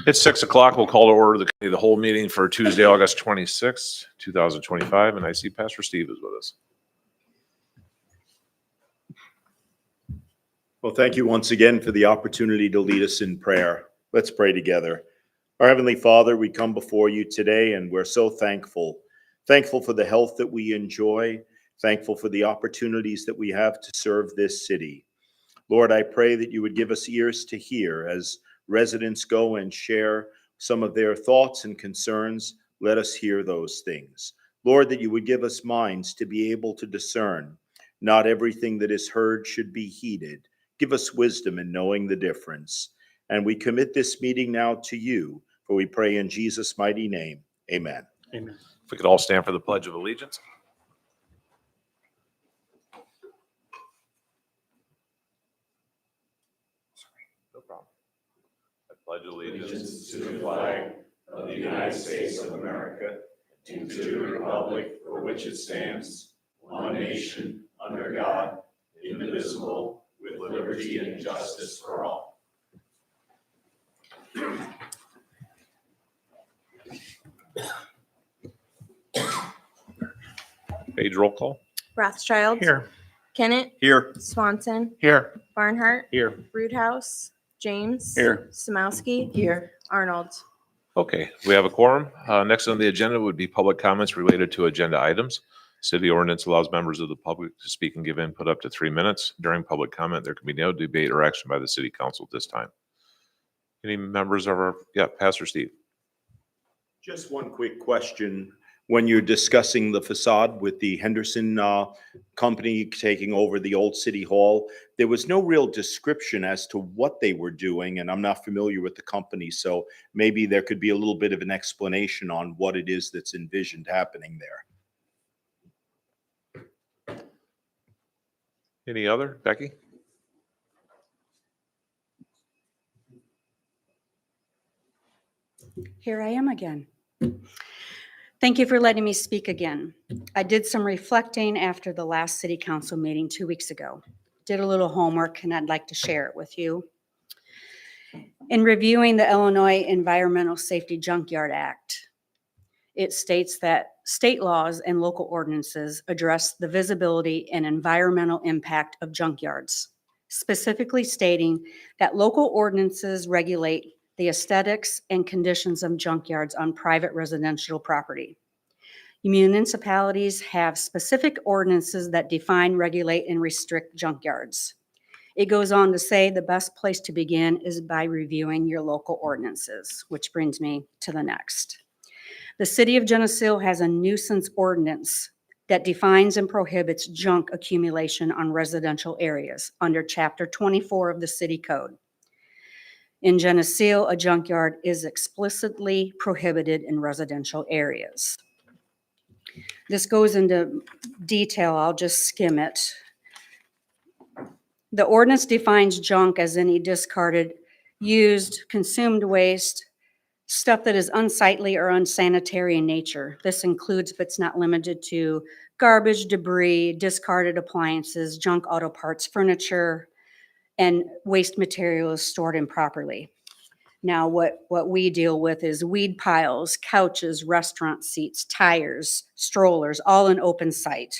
It's 6 o'clock. We'll call to order the whole meeting for Tuesday, August 26th, 2025. And I see Pastor Steve is with us. Well, thank you once again for the opportunity to lead us in prayer. Let's pray together. Our Heavenly Father, we come before you today and we're so thankful. Thankful for the health that we enjoy. Thankful for the opportunities that we have to serve this city. Lord, I pray that you would give us ears to hear as residents go and share some of their thoughts and concerns. Let us hear those things. Lord, that you would give us minds to be able to discern. Not everything that is heard should be heeded. Give us wisdom in knowing the difference. And we commit this meeting now to you, for we pray in Jesus' mighty name. Amen. Amen. If we could all stand for the Pledge of Allegiance. No problem. I pledge allegiance to the flag of the United States of America and to the republic for which it stands, one nation, under God, indivisible, with liberty and justice for all. Page roll call. Rothschild. Here. Kennett. Here. Swanson. Here. Barnhart. Here. Roothouse. James. Here. Samowski. Here. Arnold. Okay, we have a quorum. Next on the agenda would be public comments related to agenda items. City ordinance allows members of the public to speak and give input up to 3 minutes. During public comment, there can be no debate or action by the city council at this time. Any members of our, Pastor Steve. Just one quick question. When you're discussing the facade with the Henderson company taking over the old city hall, there was no real description as to what they were doing, and I'm not familiar with the company, so maybe there could be a little bit of an explanation on what it is that's envisioned happening there. Any other? Becky? Here I am again. Thank you for letting me speak again. I did some reflecting after the last city council meeting 2 weeks ago. Did a little homework and I'd like to share it with you. In reviewing the Illinois Environmental Safety Junkyard Act, it states that state laws and local ordinances address the visibility and environmental impact of junkyards, specifically stating that local ordinances regulate the aesthetics and conditions of junkyards on private residential property. Municipalities have specific ordinances that define, regulate, and restrict junkyards. It goes on to say the best place to begin is by reviewing your local ordinances, which brings me to the next. The city of Geneseo has a nuisance ordinance that defines and prohibits junk accumulation on residential areas under Chapter 24 of the City Code. In Geneseo, a junkyard is explicitly prohibited in residential areas. This goes into detail. I'll just skim it. The ordinance defines junk as any discarded, used, consumed waste, stuff that is unsightly or unsanitary in nature. This includes, but it's not limited to, garbage, debris, discarded appliances, junk auto parts, furniture, and waste materials stored improperly. Now, what we deal with is weed piles, couches, restaurant seats, tires, strollers, all in open sight.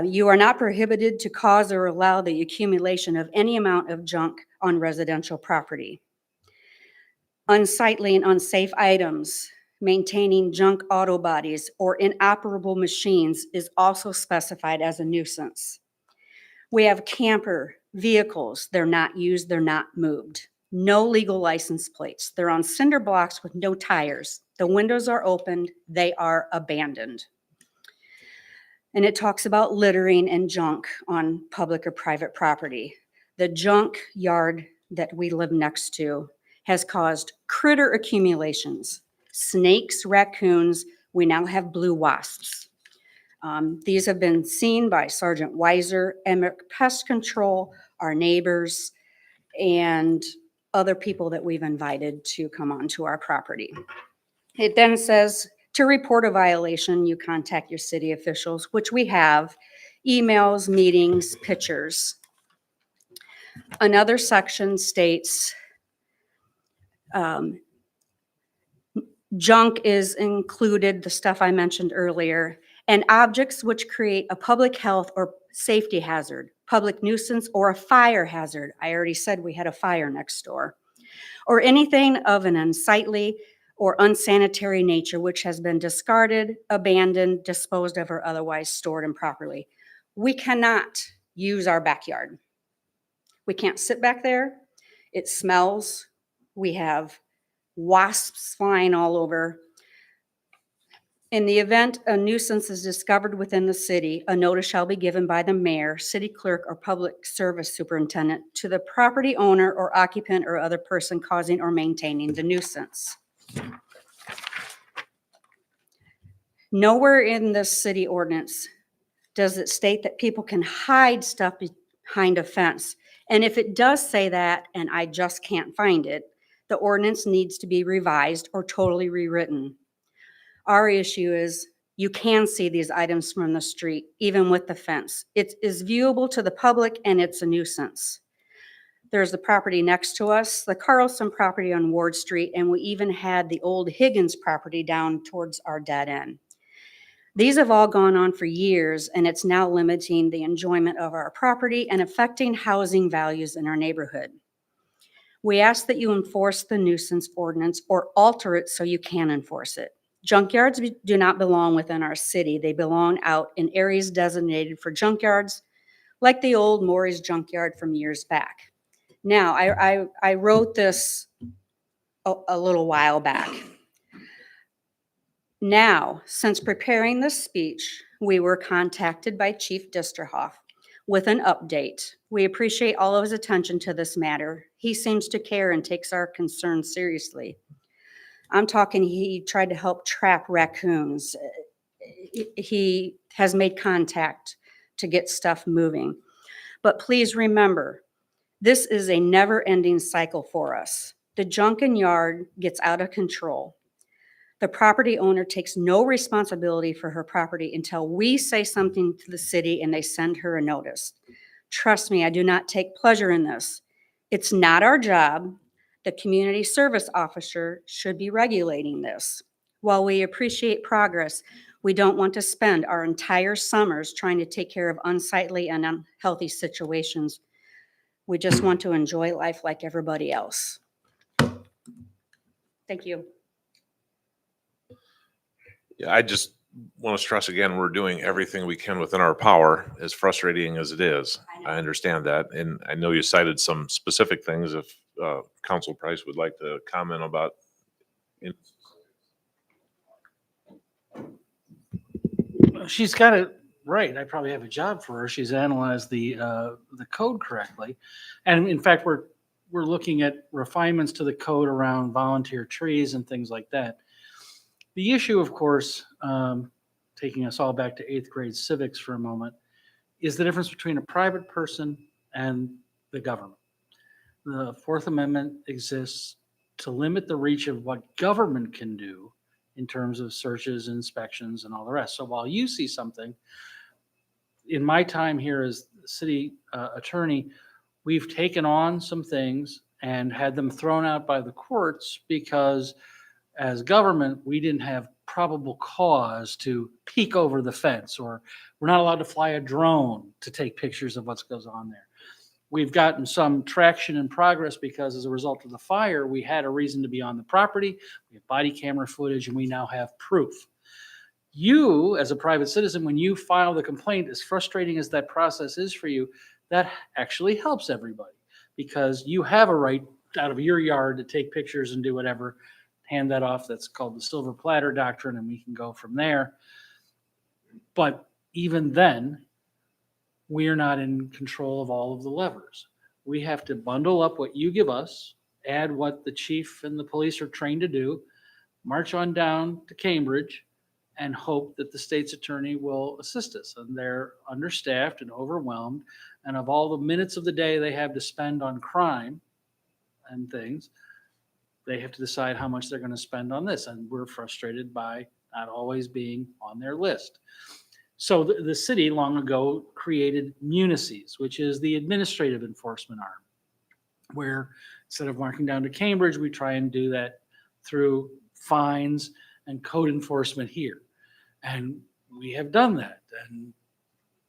You are not prohibited to cause or allow the accumulation of any amount of junk on residential property. Unsightly and unsafe items, maintaining junk auto bodies or inoperable machines is also specified as a nuisance. We have camper vehicles. They're not used, they're not moved. No legal license plates. They're on cinder blocks with no tires. The windows are opened, they are abandoned. And it talks about littering and junk on public or private property. The junk yard that we live next to has caused critter accumulations, snakes, raccoons. We now have blue wasps. These have been seen by Sergeant Weiser, Emmett Pest Control, our neighbors, and other people that we've invited to come onto our property. It then says To report a violation, you contact your city officials, which we have, emails, meetings, pictures. Another section states junk is included, the stuff I mentioned earlier, and objects which create a public health or safety hazard, public nuisance, or a fire hazard. I already said we had a fire next door. Or anything of an unsightly or unsanitary nature which has been discarded, abandoned, disposed of, or otherwise stored improperly. We cannot use our backyard. We can't sit back there. It smells. We have wasps flying all over. In the event a nuisance is discovered within the city, a notice shall be given by the mayor, city clerk, or public service superintendent to the property owner or occupant or other person causing or maintaining the nuisance. Nowhere in this city ordinance does it state that people can hide stuff behind a fence. And if it does say that, and I just can't find it, the ordinance needs to be revised or totally rewritten. Our issue is you can see these items from the street, even with the fence. It is viewable to the public and it's a nuisance. There's the property next to us, the Carlson property on Ward Street, and we even had the old Higgins property down towards our dead end. These have all gone on for years, and it's now limiting the enjoyment of our property and affecting housing values in our neighborhood. We ask that you enforce the nuisance ordinance or alter it so you can enforce it. Junkyards do not belong within our city. They belong out in areas designated for junkyards, like the old Maury's Junkyard from years back. Now, I wrote this a little while back. Now, since preparing this speech, we were contacted by Chief Disterhoff with an update. We appreciate all of his attention to this matter. He seems to care and takes our concerns seriously. I'm talking, he tried to help trap raccoons. He has made contact to get stuff moving. But please remember, this is a never-ending cycle for us. The Junkin yard gets out of control. The property owner takes no responsibility for her property until we say something to the city and they send her a notice. Trust me, I do not take pleasure in this. It's not our job. The community service officer should be regulating this. While we appreciate progress, we don't want to spend our entire summers trying to take care of unsightly and unhealthy situations. We just want to enjoy life like everybody else. Thank you. Yeah, I just want to stress again, we're doing everything we can within our power, as frustrating as it is. I understand that. And I know you cited some specific things. If Council Price would like to comment about. She's got it right. I probably have a job for her. She's analyzed the code correctly. And in fact, we're looking at refinements to the code around volunteer trees and things like that. The issue, of course, taking us all back to 8th grade civics for a moment, is the difference between a private person and the government. The Fourth Amendment exists to limit the reach of what government can do in terms of searches, inspections, and all the rest. So while you see something, in my time here as city attorney, we've taken on some things and had them thrown out by the courts because as government, we didn't have probable cause to peek over the fence, or we're not allowed to fly a drone to take pictures of what goes on there. We've gotten some traction and progress because as a result of the fire, we had a reason to be on the property. We have body camera footage and we now have proof. You, as a private citizen, when you file the complaint, as frustrating as that process is for you, that actually helps everybody because you have a right out of your yard to take pictures and do whatever, hand that off. That's called the silver platter doctrine, and we can go from there. But even then, we are not in control of all of the levers. We have to bundle up what you give us, add what the chief and the police are trained to do, march on down to Cambridge, and hope that the state's attorney will assist us. And they're understaffed and overwhelmed. And of all the minutes of the day they have to spend on crime and things, they have to decide how much they're going to spend on this. And we're frustrated by not always being on their list. So the city long ago created Municies, which is the administrative enforcement arm, where instead of marking down to Cambridge, we try and do that through fines and code enforcement here. And we have done that and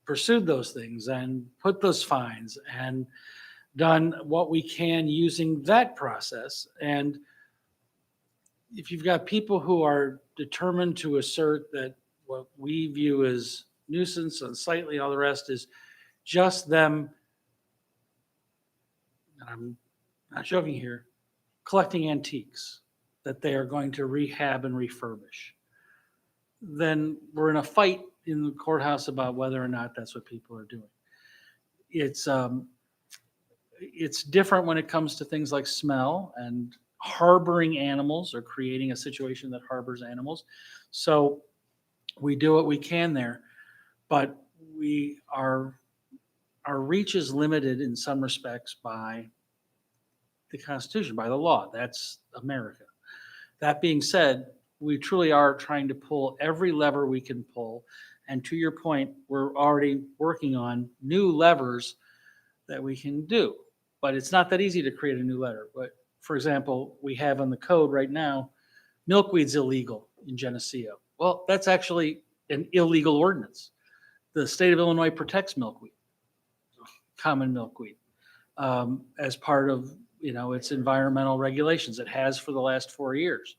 pursued those things and put those fines and done what we can using that process. And if you've got people who are determined to assert that what we view as nuisance, unsightly, all the rest is just them, and I'm not joking here, collecting antiques that they are going to rehab and refurbish, then we're in a fight in the courthouse about whether or not that's what people are doing. It's different when it comes to things like smell and harboring animals or creating a situation that harbors animals. So we do what we can there, but our reach is limited in some respects by the Constitution, by the law. That's America. That being said, we truly are trying to pull every lever we can pull. And to your point, we're already working on new levers that we can do. But it's not that easy to create a new letter. But for example, we have on the code right now, milkweed's illegal in Geneseo. Well, that's actually an illegal ordinance. The state of Illinois protects milkweed, common milkweed, as part of its environmental regulations. It has for the last 4 years.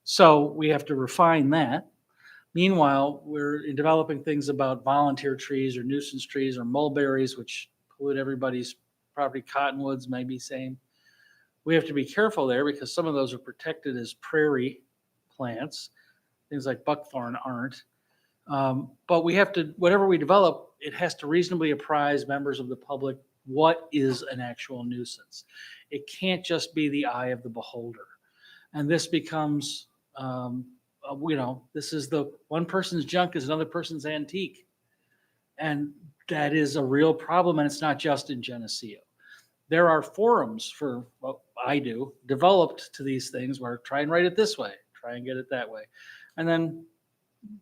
So we have to refine that. Meanwhile, we're developing things about volunteer trees or nuisance trees or mulberries, which pollute everybody's property. Cottonwoods may be same. We have to be careful there because some of those are protected as prairie plants. Things like buckthorn aren't. But we have to, whatever we develop, it has to reasonably apprise members of the public what is an actual nuisance. It can't just be the eye of the beholder. And this becomes, this is the one person's junk is another person's antique. And that is a real problem. And it's not just in Geneseo. There are forums for what I do developed to these things where try and write it this way, try and get it that way. And then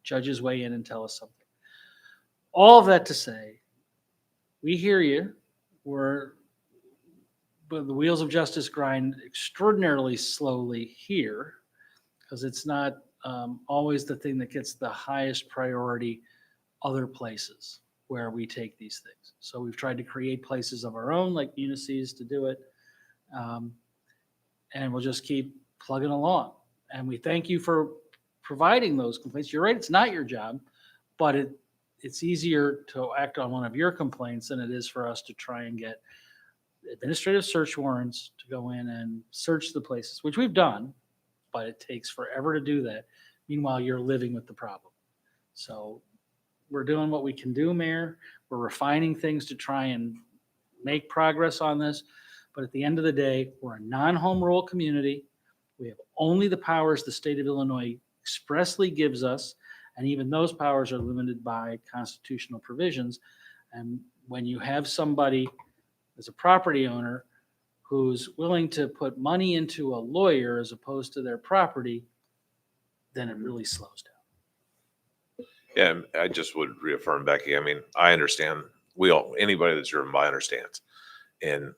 judges weigh in and tell us something. All of that to say, we hear you. But the wheels of justice grind extraordinarily slowly here because it's not always the thing that gets the highest priority other places where we take these things. So we've tried to create places of our own, like Municies, to do it. And we'll just keep plugging along. And we thank you for providing those complaints. You're right, it's not your job, but it's easier to act on one of your complaints than it is for us to try and get administrative search warrants to go in and search the places, which we've done, but it takes forever to do that. Meanwhile, you're living with the problem. So we're doing what we can do, Mayor. We're refining things to try and make progress on this. But at the end of the day, we're a non-home rule community. We have only the powers the state of Illinois expressly gives us. And even those powers are limited by constitutional provisions. And when you have somebody as a property owner who's willing to put money into a lawyer as opposed to their property, then it really slows down. Yeah, and I just would reaffirm, Becky. I mean, I understand. Anybody that's driven by understands. And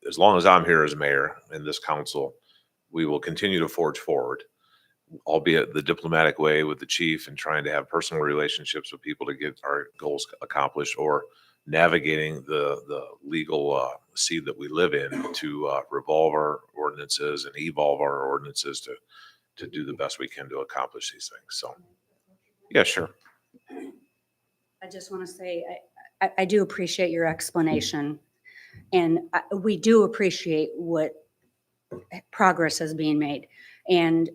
as long as I'm here as mayor in this council, we will continue to forge forward, albeit the diplomatic way with the chief and trying to have personal relationships with people to get our goals accomplished, or navigating the legal sea that we live in to revolve our ordinances and evolve our ordinances to do the best we can to accomplish these things. So, yeah, sure. I just want to say, I do appreciate your explanation. And we do appreciate what progress is being made. And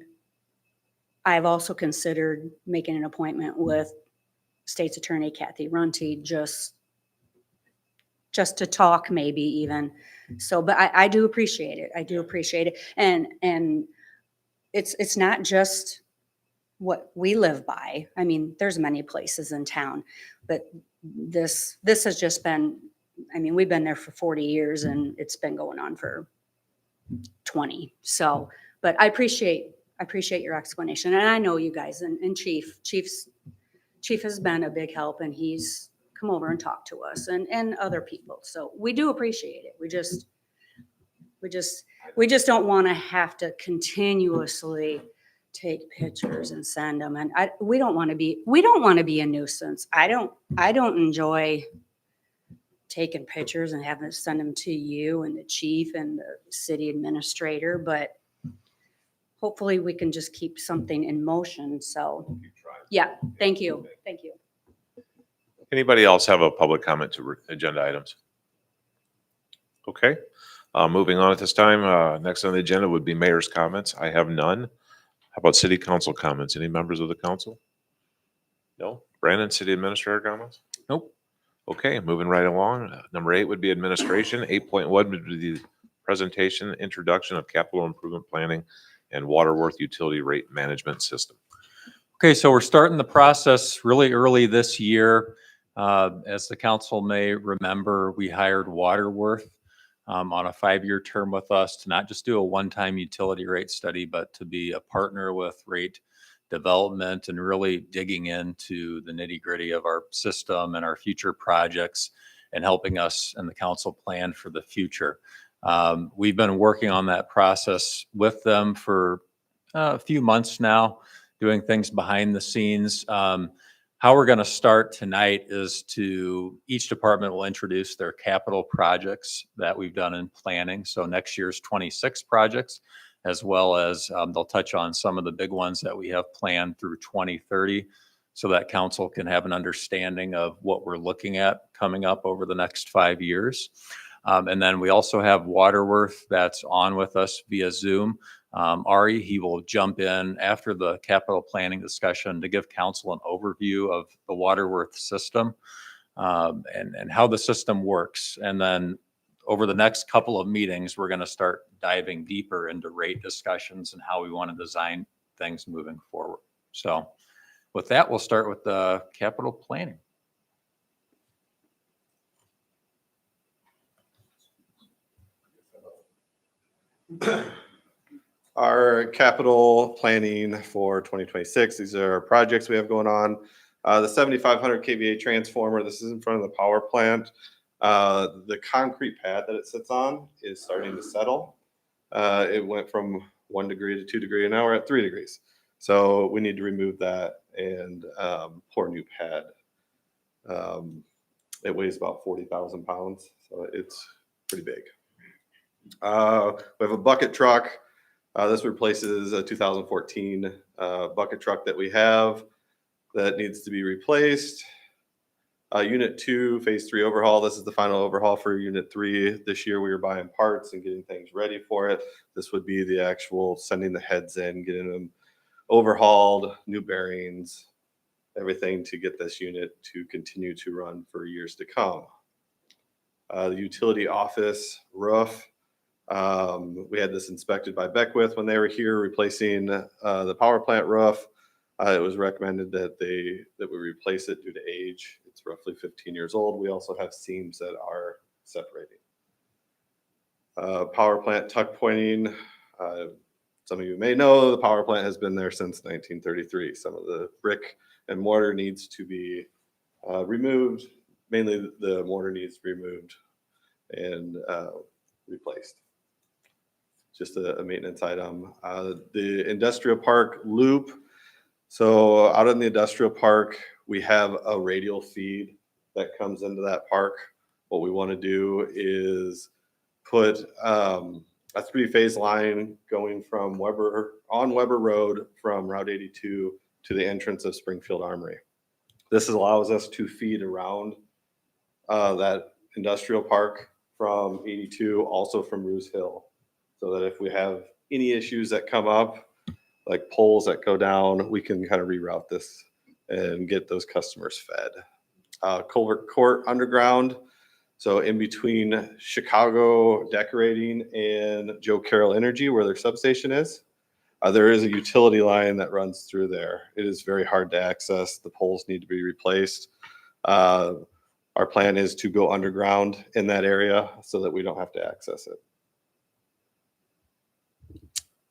I've also considered making an appointment with State's Attorney Kathy Runte just to talk, maybe even. So, but I do appreciate it. I do appreciate it. And it's not just what we live by. I mean, there's many places in town, but this has just been, I mean, we've been there for 40 years and it's been going on for 20. So, but I appreciate I appreciate your explanation. And I know you guys and Chief has been a big help, and he's come over and talked to us and other people. So we do appreciate it. We just don't want to have to continuously take pictures and send them. And we don't want to be a nuisance. I don't enjoy taking pictures and having to send them to you and the chief and the city administrator, but hopefully we can just keep something in motion. So, yeah, thank you. Thank you. Anybody else have a public comment to agenda items? Okay, moving on at this time. Next on the agenda would be mayor's comments. I have none. How about city council comments? Any members of the council? No? Brandon, city administrator comments? Nope. Okay, moving right along. Number 8 would be administration. 8.1 would be the presentation, introduction of capital improvement planning and Waterworth utility rate management system. Okay, so we're starting the process really early this year. As the council may remember, we hired Waterworth on a 5-year term with us to not just do a one-time utility rate study, but to be a partner with rate development and really digging into the nitty-gritty of our system and our future projects and helping us and the council plan for the future. We've been working on that process with them for a few months now, doing things behind the scenes. How we're going to start tonight is each department will introduce their capital projects that we've done in planning. So next year's 26 projects, as well as they'll touch on some of the big ones that we have planned through 2030, so that council can have an understanding of what we're looking at coming up over the next 5 years. And then we also have Waterworth that's on with us via Zoom. Ari, he will jump in after the capital planning discussion to give council an overview of the Waterworth system and how the system works. And then over the next couple of meetings, we're going to start diving deeper into rate discussions and how we want to design things moving forward. So with that, we'll start with the capital planning. Our capital planning for 2026, these are our projects we have going on. The 7,500 kVA transformer, this is in front of the power plant. The concrete pad that it sits on is starting to settle. It went from 1 degree to 2 degrees, and now we're at 3 degrees. So we need to remove that and pour a new pad. It weighs about 40,000 pounds, so it's pretty big. We have a bucket truck. This replaces a 2014 bucket truck that we have that needs to be replaced. Unit 2, phase 3 overhaul. This is the final overhaul for Unit 3. This year we were buying parts and getting things ready for it. This would be the actual sending the heads in, getting them overhauled, new bearings, everything to get this unit to continue to run for years to come. The utility office roof. We had this inspected by Beckwith when they were here replacing the power plant roof. It was recommended that we replace it due to age. It's roughly 15 years old. We also have seams that are separating. Power plant tuck pointing. Some of you may know the power plant has been there since 1933. Some of the brick and mortar needs to be removed. Mainly the mortar needs removed and replaced. Just a maintenance item. The industrial park loop. So out in the industrial park, we have a radial feed that comes into that park. What we want to do is put a 3-phase line going from Weber Road from Route 82 to the entrance of Springfield Armory. This allows us to feed around that industrial park from 82, also from Roos Hill, so that if we have any issues that come up, like poles that go down, we can kind of reroute this and get those customers fed. Culvert Court underground. So in between Chicago Decorating and Joe Carroll Energy, where their substation is, there is a utility line that runs through there. It is very hard to access. The poles need to be replaced. Our plan is to go underground in that area so that we don't have to access it.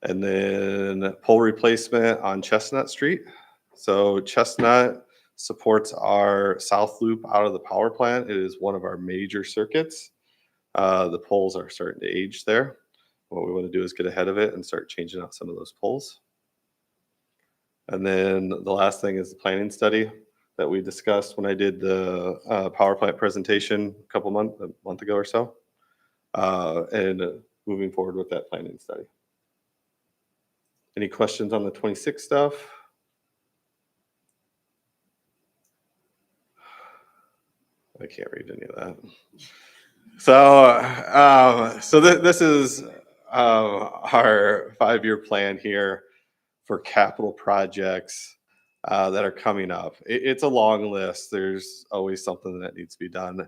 And then pole replacement on Chestnut Street. So Chestnut supports our south loop out of the power plant. It is one of our major circuits. The poles are starting to age there. What we want to do is get ahead of it and start changing out some of those poles. And then the last thing is the planning study that we discussed when I did the power plant presentation a month ago or so. And moving forward with that planning study. Any questions on the 26 stuff? I can't read any of that. So this is our 5-year plan here for capital projects that are coming up. It's a long list. There's always something that needs to be done.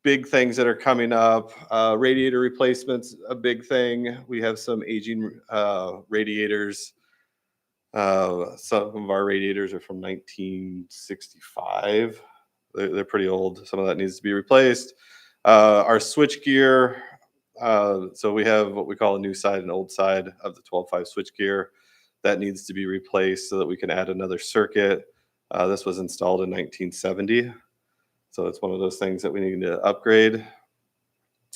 Big things that are coming up. Radiator replacements, a big thing. We have some aging radiators. Some of our radiators are from 1965. They're pretty old. Some of that needs to be replaced. Our switch gear. So we have what we call a new side and old side of the 12.5 switch gear. That needs to be replaced so that we can add another circuit. This was installed in 1970. So it's one of those things that we need to upgrade.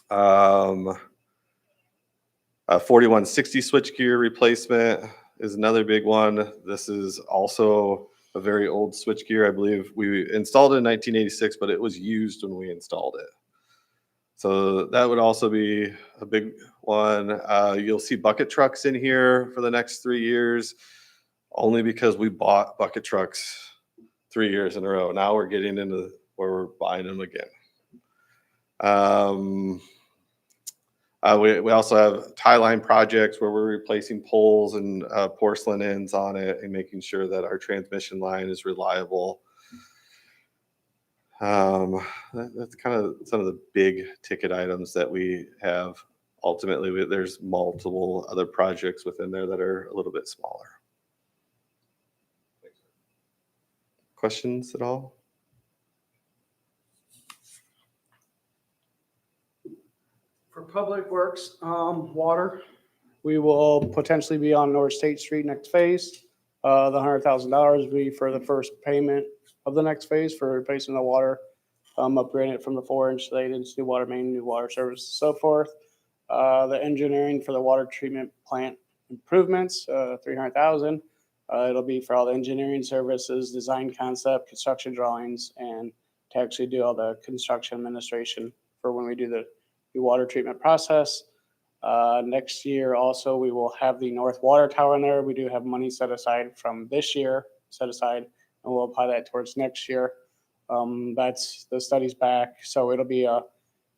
4160 switchgear replacement is another big one. This is also a very old switchgear. I believe we installed it in 1986, but it was used when we installed it. So that would also be a big one. You'll see bucket trucks in here for the next 3 years, only because we bought bucket trucks 3 years in a row. Now we're getting into where we're buying them again. We also have tie line projects where we're replacing poles and porcelain ends on it and making sure that our transmission line is reliable. That's kind of some of the big ticket items that we have. Ultimately, there's multiple other projects within there that are a little bit smaller. Questions at all? For Public Works, water, we will potentially be on North State Street next phase. The $100,000 will be for the first payment of the next phase for replacing the water, upgrading it from the 4-inch to the 8-inch, new water main, new water service, so forth. The engineering for the water treatment plant improvements, $300,000. It'll be for all the engineering services, design concept, construction drawings, and to actually do all the construction administration for when we do the water treatment process. Next year also, we will have the North Water Tower in there. We do have money set aside from this year, set aside, and we'll apply that towards next year. That's the study's back. So it'll be a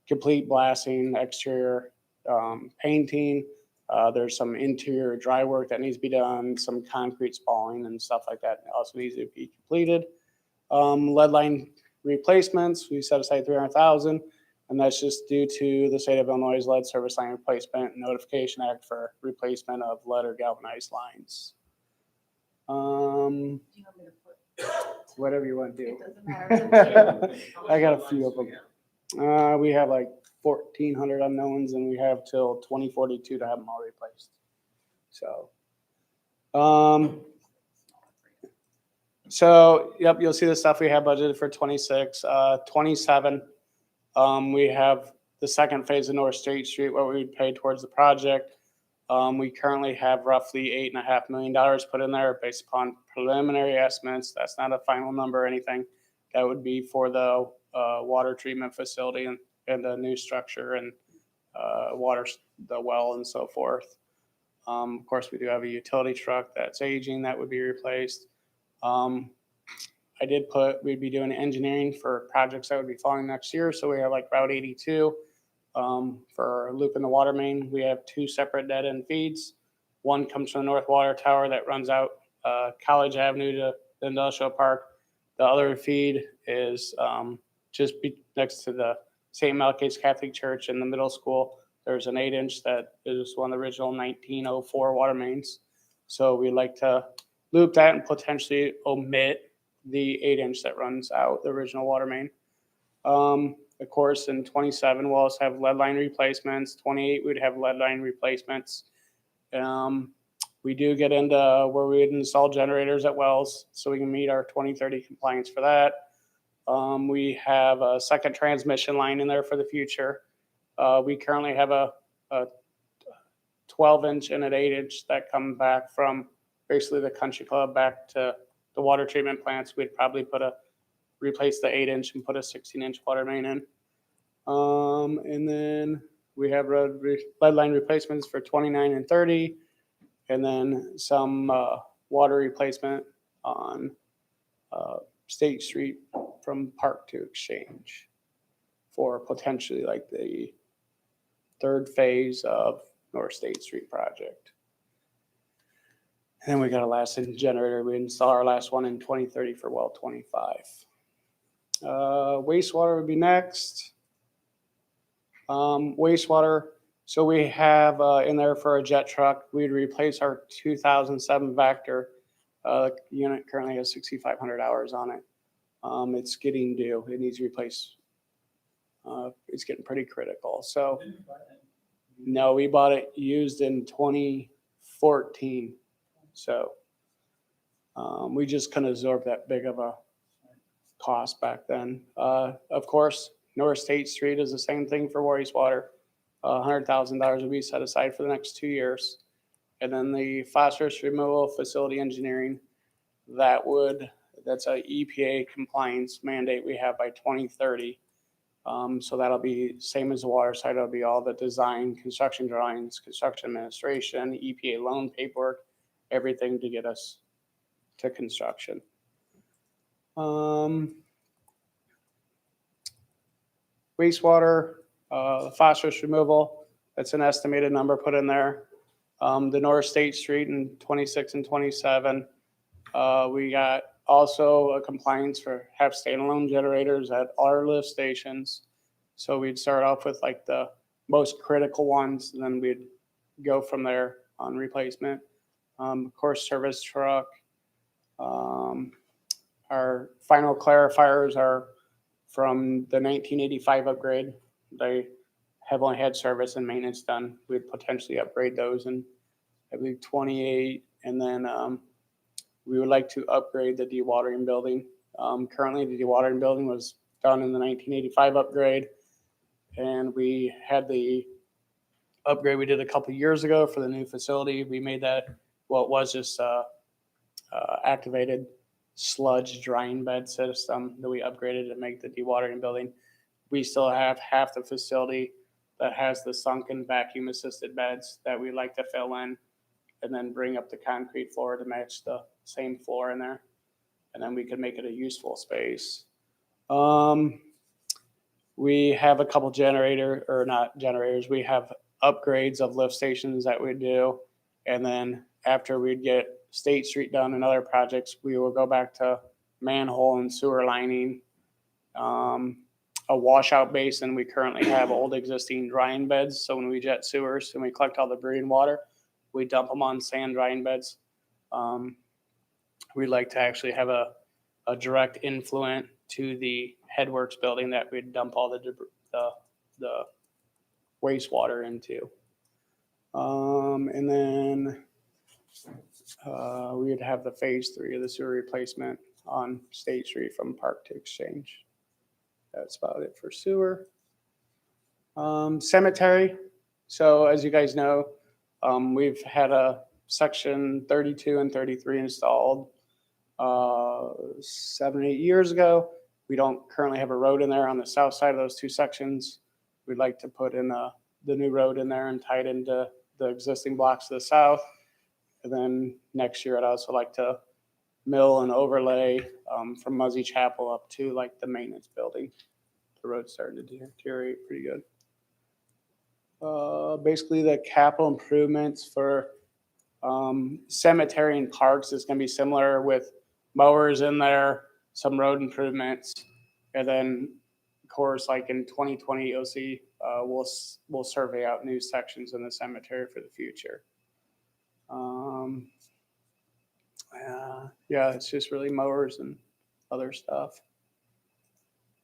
complete blasting, exterior painting. There's some interior dry work that needs to be done, some concrete spalling and stuff like that also needs to be completed. Lead line replacements, we set aside $300,000. And that's just due to the state of Illinois' lead service line replacement notification act for replacement of lead or galvanized lines. Whatever you want to do. I got a few of them. We have like 1,400 unknowns, and we have till 2042 to have them all replaced. So yep, you'll see the stuff we have budgeted for 26, 27. We have the second phase of North State Street, what we would pay towards the project. We currently have roughly $8.5 million put in there based upon preliminary estimates. That's not a final number or anything. That would be for the water treatment facility and the new structure and the well and so forth. Of course, we do have a utility truck that's aging that would be replaced. I did put, we'd be doing engineering for projects that would be following next year. So we have like Route 82 for looping the water main. We have 2 separate dead end feeds. One comes from the North Water Tower that runs out College Avenue to the industrial park. The other feed is just next to the St. Malachite's Catholic Church in the middle school. There's an 8-inch that is one of the original 1904 water mains. So we'd like to loop that and potentially omit the 8-inch that runs out the original water main. Of course, in 27, we'll also have lead line replacements. 28, we'd have lead line replacements. We do get into where we would install generators at wells so we can meet our 2030 compliance for that. We have a second transmission line in there for the future. We currently have a 12-inch and an 8-inch that come back from basically the country club back to the water treatment plants. We'd probably replace the 8-inch and put a 16-inch water main in. And then we have lead line replacements for 29 and 30, and then some water replacement on State Street from Park to Exchange for potentially like the third phase of North State Street project. And then we got a last generator. We install our last one in 2030 for well 25. Wastewater would be next. Wastewater. So we have in there for a jet truck, we'd replace our 2007 Vector. Unit currently has 6,500 hours on it. It's getting due. It needs replaced. It's getting pretty critical. So no, we bought it used in 2014. So we just couldn't absorb that big of a cost back then. Of course, North State Street is the same thing for wastewater. $100,000 will be set aside for the next 2 years. And then the phosphorus removal facility engineering, that's a EPA compliance mandate we have by 2030. So that'll be same as the water side. It'll be all the design, construction drawings, construction administration, EPA loan paperwork, everything to get us to construction. Wastewater, phosphorus removal, that's an estimated number put in there. The North State Street in 26 and 27. We got also a compliance for have standalone generators at our lift stations. So we'd start off with like the most critical ones, and then we'd go from there on replacement. Of course, service truck. Our final clarifiers are from the 1985 upgrade. They have only had service and maintenance done. We'd potentially upgrade those in, I believe, 28. And then we would like to upgrade the dewatering building. Currently, the dewatering building was done in the 1985 upgrade. And we had the upgrade we did a couple years ago for the new facility. We made that, well, it was just activated sludge drying bed system that we upgraded to make the dewatering building. We still have half the facility that has the sunken vacuum assisted beds that we like to fill in and then bring up the concrete floor to match the same floor in there. And then we can make it a useful space. We have a couple we have upgrades of lift stations that we do. And then after we'd get State Street done and other projects, we will go back to manhole and sewer lining, a washout basin. We currently have old existing drying beds. So when we jet sewers and we collect all the breeding water, we dump them on sand drying beds. We'd like to actually have a direct influent to the headworks building that we'd dump all the wastewater into. And then we would have the phase 3 of the sewer replacement on State Street from Park to Exchange. That's about it for sewer. Cemetery. So as you guys know, we've had a section 32 and 33 installed 7 or 8 years ago. We don't currently have a road in there on the south side of those two sections. We'd like to put in the new road in there and tie it into the existing blocks to the south. And then next year, I'd also like to mill and overlay from Muzzy Chapel up to like the maintenance building. The road's starting to deteriorate pretty good. Basically, the capital improvements for cemetery and parks is going to be similar with mowers in there, some road improvements, and then of course, like in 2020, you'll see we'll survey out new sections in the cemetery for the future. Yeah, it's just really mowers and other stuff.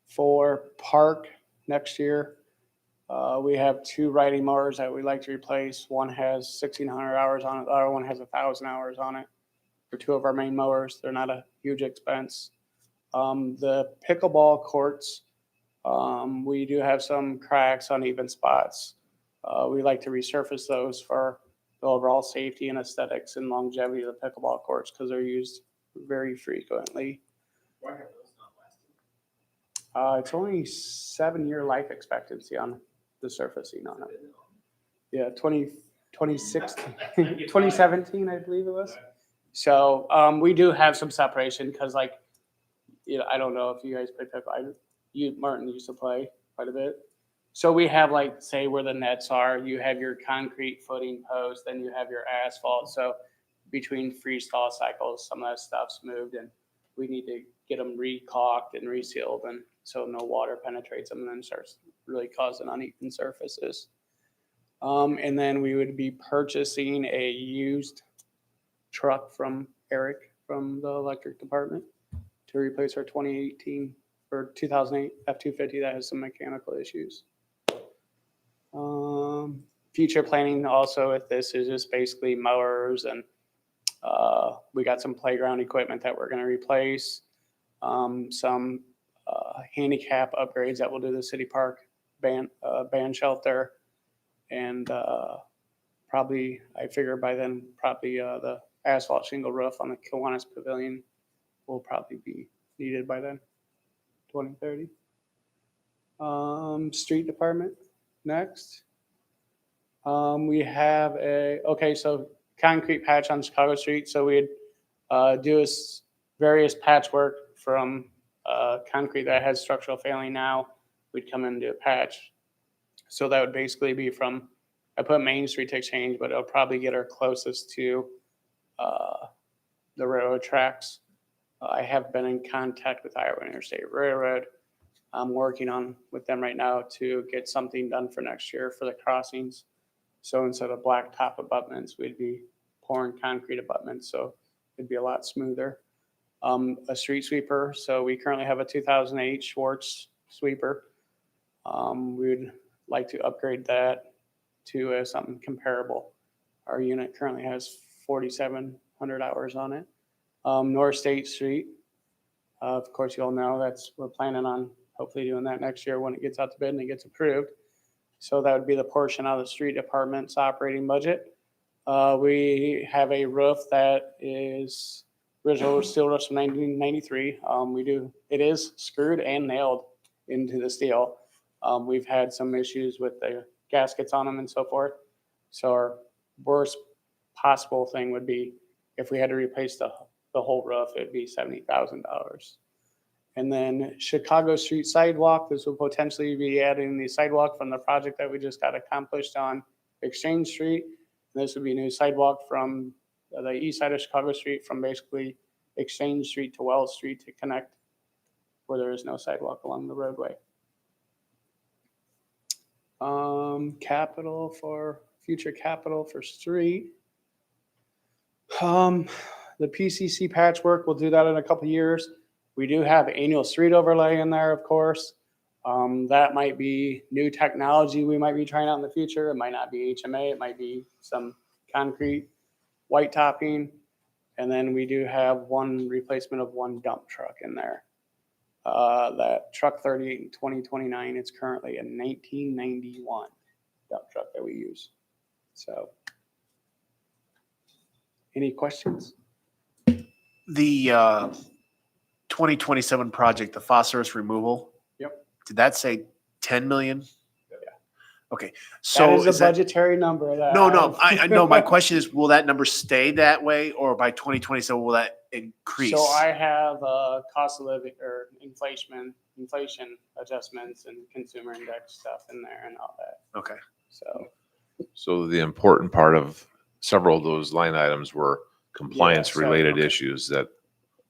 For park next year, We have 2 riding mowers that we like to replace. One has 1,600 hours on it, the other one has 1,000 hours on it. For 2 of our main mowers, they're not a huge expense. The pickleball courts, we do have some cracks, uneven spots. We like to resurface those for the overall safety and aesthetics and longevity of the pickleball courts because they're used very frequently. It's only 7-year life expectancy on the surfacing on it. Yeah, 2016, 2017, I believe it was. So we do have some separation because, like, you know, I don't know if you guys play pickleball. Martin used to play quite a bit. So we have, like, say where the nets are, you have your concrete footing post, then you have your asphalt. So between freeze thaw cycles, some of that stuff's moved and we need to get them re-caulked and resealed and so no water penetrates them and then starts really causing uneven surfaces. And then we would be purchasing a used truck from Eric from the electric department to replace our 2018 or 2008 F-250 that has some mechanical issues. Future planning also with this is just basically mowers and we got some playground equipment that we're going to replace. Some handicap upgrades that we'll do the city park band shelter. And probably, I figure by then, probably the asphalt shingle roof on the Kiwanis Pavilion will probably be needed by then, 2030. Street department next. We have so concrete patch on Chicago Street. So we'd do various patchwork from concrete that has structural failing now. We'd come in and do a patch. So that would basically be from, I put Main Street to Exchange, but it'll probably get her closest to the railroad tracks. I have been in contact with Iowa Interstate Railroad. I'm working with them right now to get something done for next year for the crossings. So instead of blacktop abutments, we'd be pouring concrete abutments. So it'd be a lot smoother. A street sweeper. So we currently have a 2008 Schwartz sweeper. We would like to upgrade that to something comparable. Our unit currently has 4,700 hours on it. North State Street. Of course, you all know we're planning on hopefully doing that next year when it gets out to bid and it gets approved. So that would be the portion out of the street department's operating budget. We have a roof that is original steel roof from 1993. It is screwed and nailed into the steel. We've had some issues with the gaskets on them and so forth. So our worst possible thing would be if we had to replace the whole roof, it'd be $70,000. And then Chicago Street sidewalk, this will potentially be adding the sidewalk from the project that we just got accomplished on Exchange Street. And this would be a new sidewalk from the east side of Chicago Street from basically Exchange Street to Wells Street to connect where there is no sidewalk along the roadway. Future capital for street. The PCC patchwork, we'll do that in a couple of years. We do have annual street overlay in there, of course. That might be new technology we might be trying out in the future. It might not be HMA. It might be some concrete white topping. And then we do have one replacement of one dump truck in there. That truck 38 in 2029, it's currently a 1991 dump truck that we use. So, any questions? The 2027 project, the phosphorus removal. Yep. Did that say 10 million? Yeah. Okay. That So is a budgetary number. That no, I know. My question is, will that number stay that way or by 2027, will that increase? So I have cost of living or inflation adjustments and consumer index stuff in there and all that. Okay. So the important part of several of those line items were compliance-related okay. issues that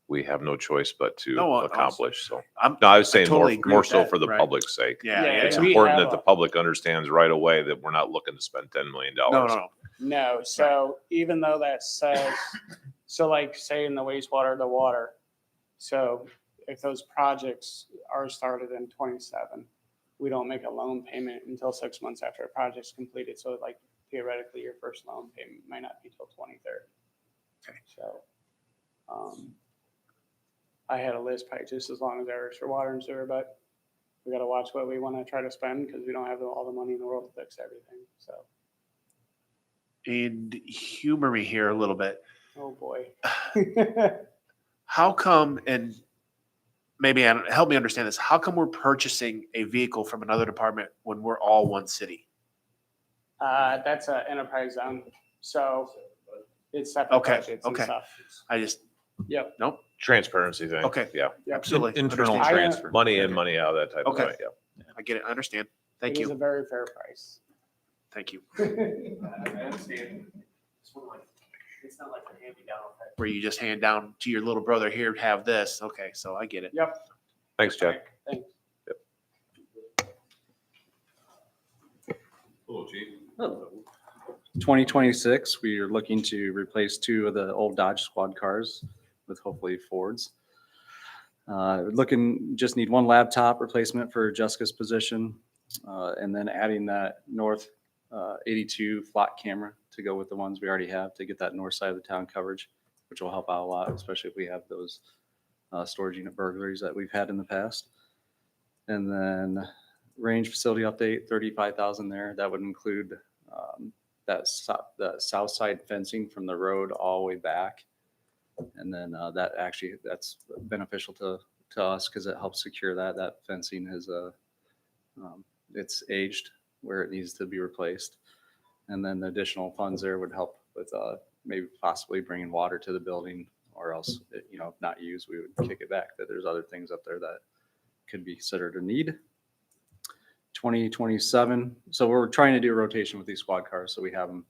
we have no choice but to No, accomplish. So, I'm, no, I was saying totally agree more with so that, for the right. public's sake. yeah, Yeah, It's we important have that the public understands right away that we're not looking to spend $10 million. No. No, so even though that says, so like say in the wastewater, the water. So if those projects are started in 27, we don't make a loan payment until 6 months after a project's completed. So like theoretically, your first loan payment might not be till 2030. Okay. So, I had a list probably just as long as ours for water and sewer, but we got to watch what we want to try to spend because we don't have all the money in the world to fix everything. So, And humor me here a little bit. oh boy. How come, and maybe help me understand this, how come we're purchasing a vehicle from another department when we're all one city? That's an enterprise zone. So it's separate Okay, budgets and okay. stuff. I just, Yep. nope, Transparency thing. Okay. Yeah. Yep. absolutely. Internal Understand. transfer. Money in, money out, that type of Okay. way. Yeah. I get it, I understand. Thank It is a you, very fair price. thank you. I understand. It's not like a hand-me-down. Where you just hand down to your little brother, here, have this. Okay, so I get it. Yep. Thanks, Jack. Thanks. Hello, Chief. 2026, we are looking to replace 2 of the old Dodge Squad cars with hopefully Fords. Just need 1 laptop replacement for Jessica's position, and then adding that north 82 flock camera to go with the ones we already have to get that north side of the town coverage, which will help out a lot, especially if we have those storage unit burglaries that we've had in the past. And then range facility update, 35,000 there. That would include the south side fencing from the road all the way back. And then that's beneficial to us because it helps secure that. That fencing is it's aged where it needs to be replaced. And then the additional funds there would help with maybe possibly bringing water to the building, or else, if not used, we would kick it back. But there's other things up there that could be considered a need. 2027. So we're trying to do a rotation with these squad cars. So we have them,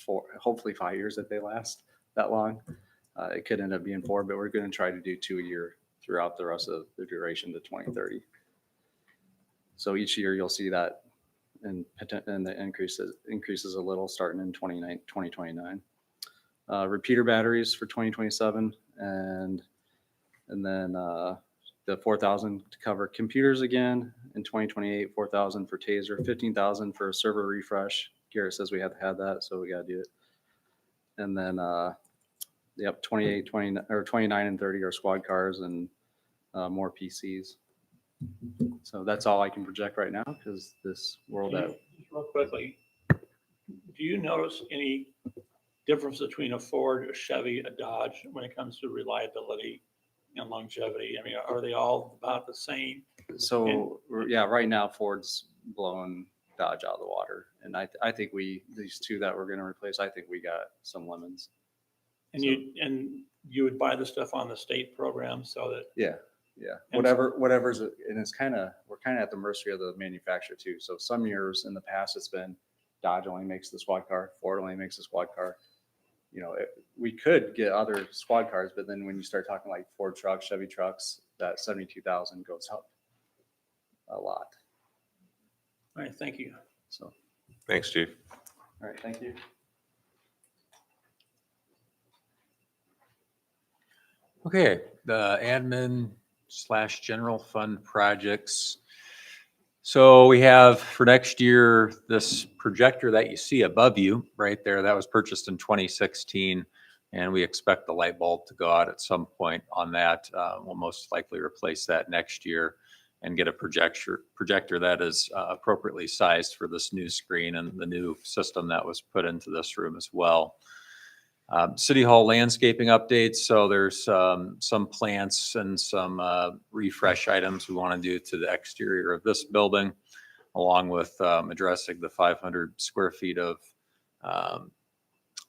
for hopefully 5 years if they last that long. It could end up being 4, but we're going to try to do 2 a year throughout the rest of the duration to 2030. So each year you'll see that and the increases a little starting in 2029. Repeater batteries for 2027 and then the 4,000 to cover computers again in 2028, 4,000 for Taser, 15,000 for a server refresh. Garrett says we have to have that, so we got to do it. And then, 28, 29, or 29 and 30 are squad cars and more PCs. So that's all I can project right now because this world that Real quickly, do you notice any difference between a Ford, a Chevy, a Dodge when it comes to reliability and longevity? I mean, are they all about the same? So yeah, right now Ford's blowing Dodge out of the water, and I think these 2 that we're going to replace, I think we got some lemons. And you would buy the stuff on the state program so that Yeah. And Whatever's, and we're kind of at the mercy of the manufacturer too. So some years in the past, it's been Dodge only makes the squad car, Ford only makes the squad car. We could get other squad cars, but then when you start talking like Ford trucks, Chevy trucks, that 72,000 goes up a lot. all right, thank you. So, Thanks, Chief. all right, thank you. Okay, the admin/general fund projects. So we have for next year, this projector that you see above you right there, that was purchased in 2016. And we expect the light bulb to go out at some point on that. We'll most likely replace that next year and get a projector that is appropriately sized for this new screen and the new system that was put into this room as well. City Hall landscaping updates. So there's some plants and some refresh items we want to do to the exterior of this building, along with addressing the 500 square feet of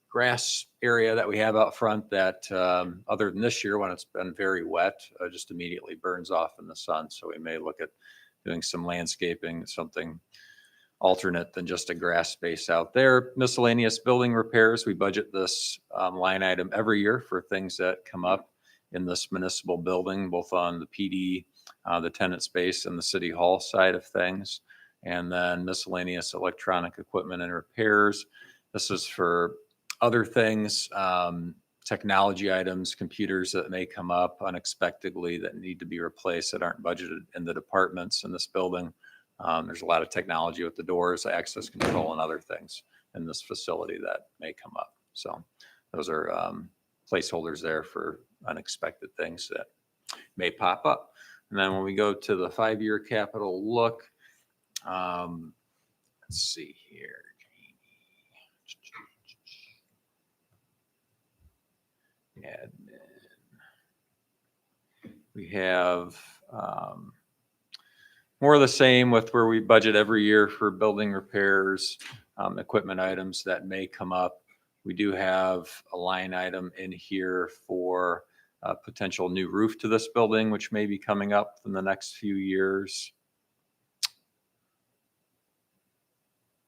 grass area that we have out front that other than this year when it's been very wet, just immediately burns off in the sun. So we may look at doing some landscaping, something alternate than just a grass space out there. Miscellaneous building repairs. We budget this line item every year for things that come up in this municipal building, both on the PD, the tenant space, and the City Hall side of things. And then miscellaneous electronic equipment and repairs. This is for other things, technology items, computers that may come up unexpectedly that need to be replaced that aren't budgeted in the departments in this building. There's a lot of technology with the doors, access control, and other things in this facility that may come up. So those are placeholders there for unexpected things that may pop up. And then when we go to the 5-year capital look, let's see here. Admin. We have more of the same with where we budget every year for building repairs, equipment items that may come up. We do have a line item in here for a potential new roof to this building, which may be coming up in the next few years.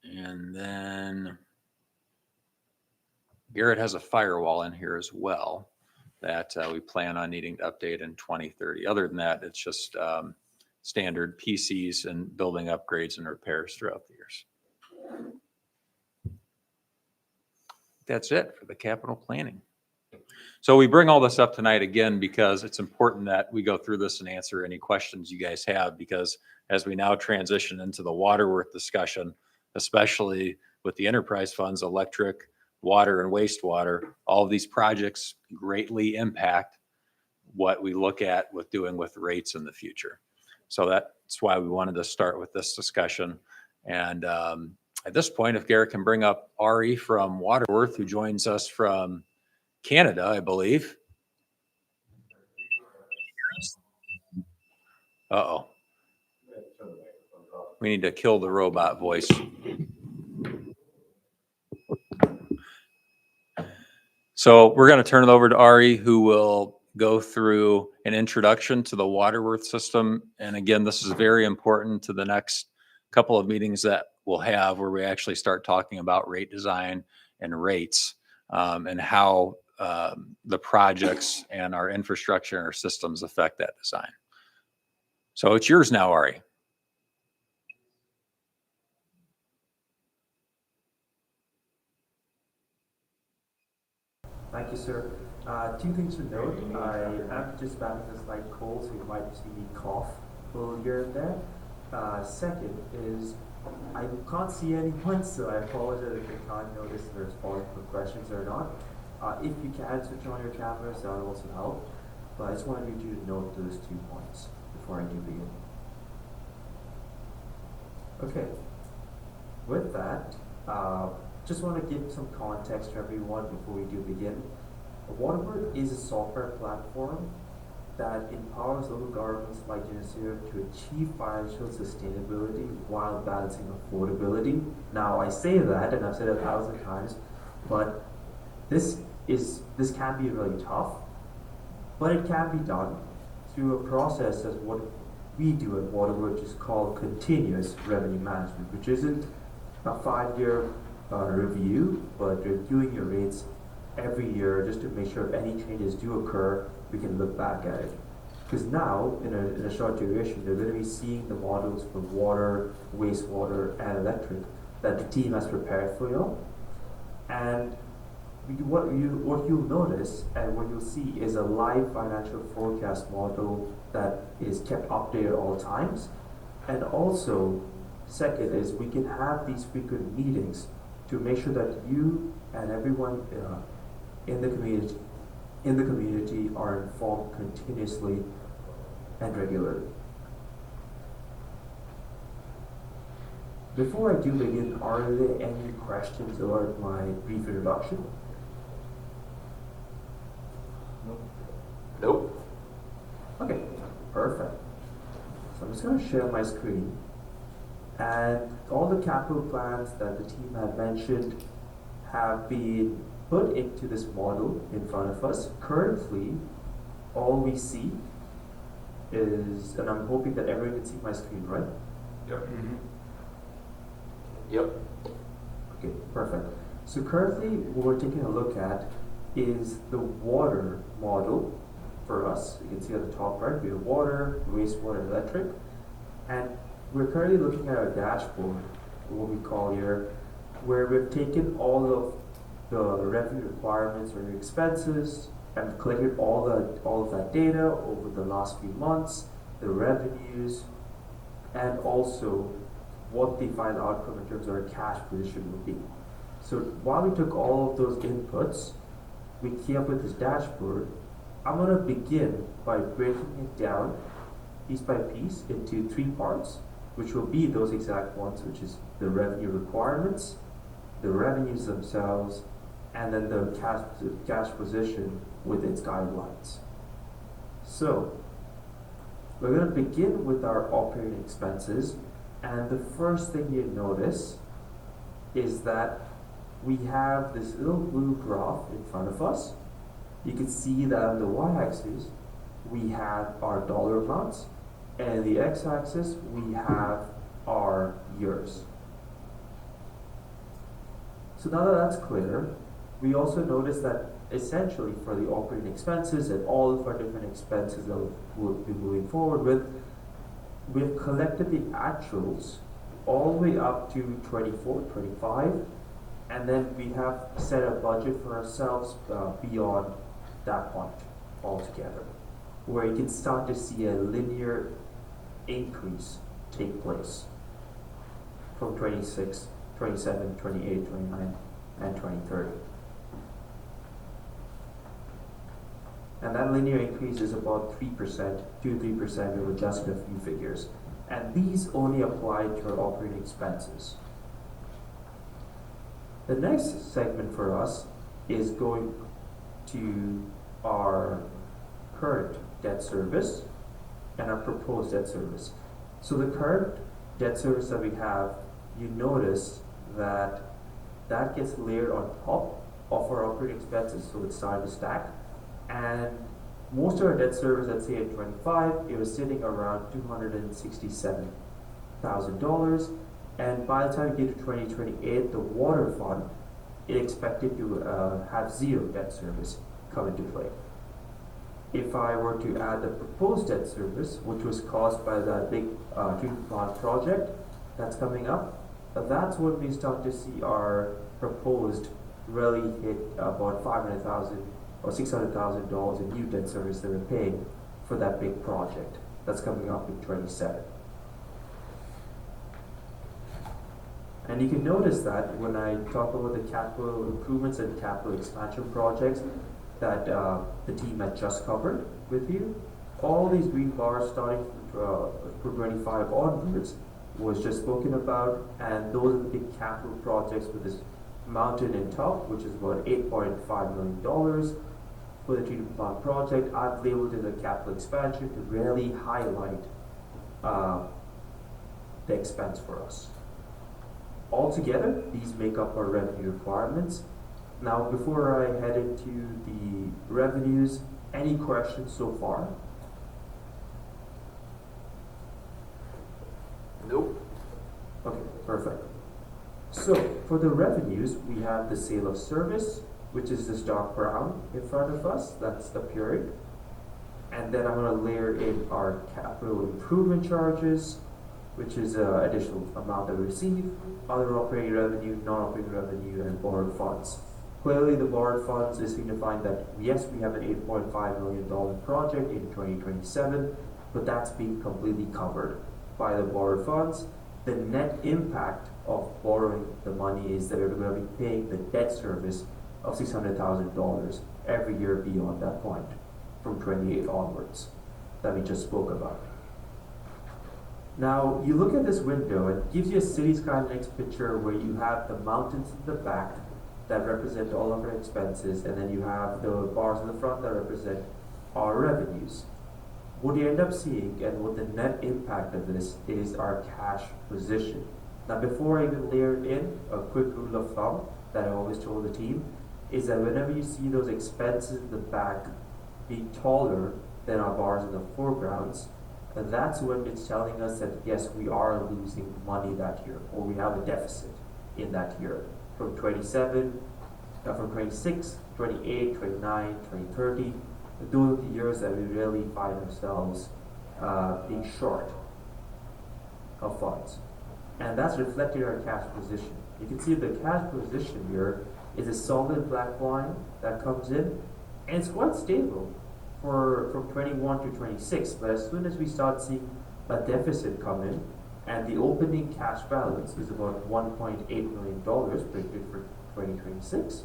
And then Garrett has a firewall in here as well that we plan on needing to update in 2030. Other than that, it's just standard PCs and building upgrades and repairs throughout the years. That's it for the capital planning. So we bring all this up tonight again because it's important that we go through this and answer any questions you guys have, because as we now transition into the Waterworth discussion, especially with the enterprise funds, electric, water, and wastewater, all of these projects greatly impact what we look at with doing with rates in the future. So that's why we wanted to start with this discussion. And at this point, if Garrett can bring up Ari from Waterworth, who joins us from Canada, I believe. Uh-oh. We need to kill the robot voice. So we're going to turn it over to Ari, who will go through an introduction to the Waterworth system. And again, this is very important to the next couple of meetings that we'll have, where we actually start talking about rate design and rates, and how the projects and our infrastructure and our systems affect that design. So it's yours now, Ari. Thank you, sir. Two things to note. I am just battling a slight cold, so you might see me cough a little here and there. Second is, I can't see anyone, so I apologize if you can't notice if there's follow-up questions or not. If you can switch on your cameras, that would also help. But I just wanted you to note those 2 points before I do begin. Okay. With that, just want to give some context to everyone before we do begin. Waterworth is a software platform that empowers local governments like Geneseo to achieve financial sustainability while balancing affordability. Now, I say that, and I've said it 1,000 times, but this can be really tough, but it can be done through a process as what we do at Waterworth is called continuous revenue management, which isn't a 5-year review, but reviewing your rates every year just to make sure if any changes do occur, we can look back at it. Because now, in a short duration, they're going to be seeing the models for water, wastewater, and electric that the team has prepared for you. And what you'll notice and what you'll see is a live financial forecast model that is kept updated at all times. And also, second is we can have these frequent meetings to make sure that you and everyone in the community are informed continuously and regularly. Before I do begin, are there any questions about my brief introduction? Nope. Okay, perfect. So I'm just going to share my screen. And all the capital plans that the team had mentioned have been put into this model in front of us. Currently, all we see is, and I'm hoping that everyone can see my screen, right? Yep. Mm-hmm. Yep. Okay, perfect. So currently, what we're taking a look at is the water model for us. You can see at the top right, we have water, wastewater, electric. And we're currently looking at our dashboard, what we call here, where we've taken all of the revenue requirements or expenses and collected all of that data over the last few months, the revenues, and also what the final outcome in terms of our cash position would be. So while we took all of those inputs, we came up with this dashboard. I'm going to begin by breaking it down piece by piece into 3 parts, which will be those exact ones, which is the revenue requirements, the revenues themselves, and then the cash position with its guidelines. So we're going to begin with our operating expenses, and the first thing you notice is that we have this little blue graph in front of us. You can see that on the y-axis we have our dollar amounts, and the x-axis we have our years. So now that that's clear, we also notice that essentially for the operating expenses and all of our different expenses that we'll be moving forward with, we've collected the actuals all the way up to 24, 25, and then we have set a budget for ourselves beyond that point altogether, where you can start to see a linear increase take place from 26, 27, 28, 29, and 2030. And that linear increase is about 3%, 2-3%. We've adjusted a few figures. And these only apply to our operating expenses. The next segment for us is going to our current debt service and our proposed debt service. So the current debt service that we have, you notice that that gets layered on top of our operating expenses, so it's starting to stack. And most of our debt service, let's say at 25, it was sitting around $267,000. And by the time we get to 2028, the water fund is expected to have 0 debt service come into play. If I were to add the proposed debt service, which was caused by that big treatment plant project that's coming up, that's when we start to see our proposed really hit about $500,000 or $600,000 in new debt service that we're paying for that big project that's coming up in 27. And you can notice that when I talk about the capital improvements and capital expansion projects that the team had just covered with you, all these green bars starting from 25 onwards was just spoken about, and those are the big capital projects with this mountain in top, which is about $8.5 million for the treatment plant project. I've labeled it a capital expansion to really highlight the expense for us. Altogether, these make up our revenue requirements. Now, before I head into the revenues, any questions so far? Nope. Okay, perfect. So, for the revenues, we have the sale of service, which is this dark brown in front of us. That's appearing. And then I'm going to layer in our capital improvement charges, which is an additional amount that we receive, other operating revenue, non-operating revenue, and borrowed funds. Clearly, the borrowed funds is signifying that, yes, we have an $8.5 million project in 2027, but that's being completely covered by the borrowed funds. The net impact of borrowing the money is that we're going to be paying the debt service of $600,000 every year beyond that point, from 28 onwards, that we just spoke about. Now, you look at this window, it gives you a city skyline picture where you have the mountains in the back that represent all of our expenses, and then you have the bars in the front that represent our revenues. What you end up seeing and what the net impact of this is our cash position. Now, before I even layer in a quick rule of thumb that I always told the team, is that whenever you see those expenses in the back be taller than our bars in the foregrounds, that's when it's telling us that yes, we are losing money that year, or we have a deficit in that year. From 26, 28, 29, 2030, those are the years that we really find ourselves being short of funds. And that's reflected in our cash position. You can see the cash position here is a solid black line that comes in, and it's quite stable from 21 to 26. But as soon as we start seeing a deficit come in, And the opening cash balance is about $1.8 million predicted for 2026.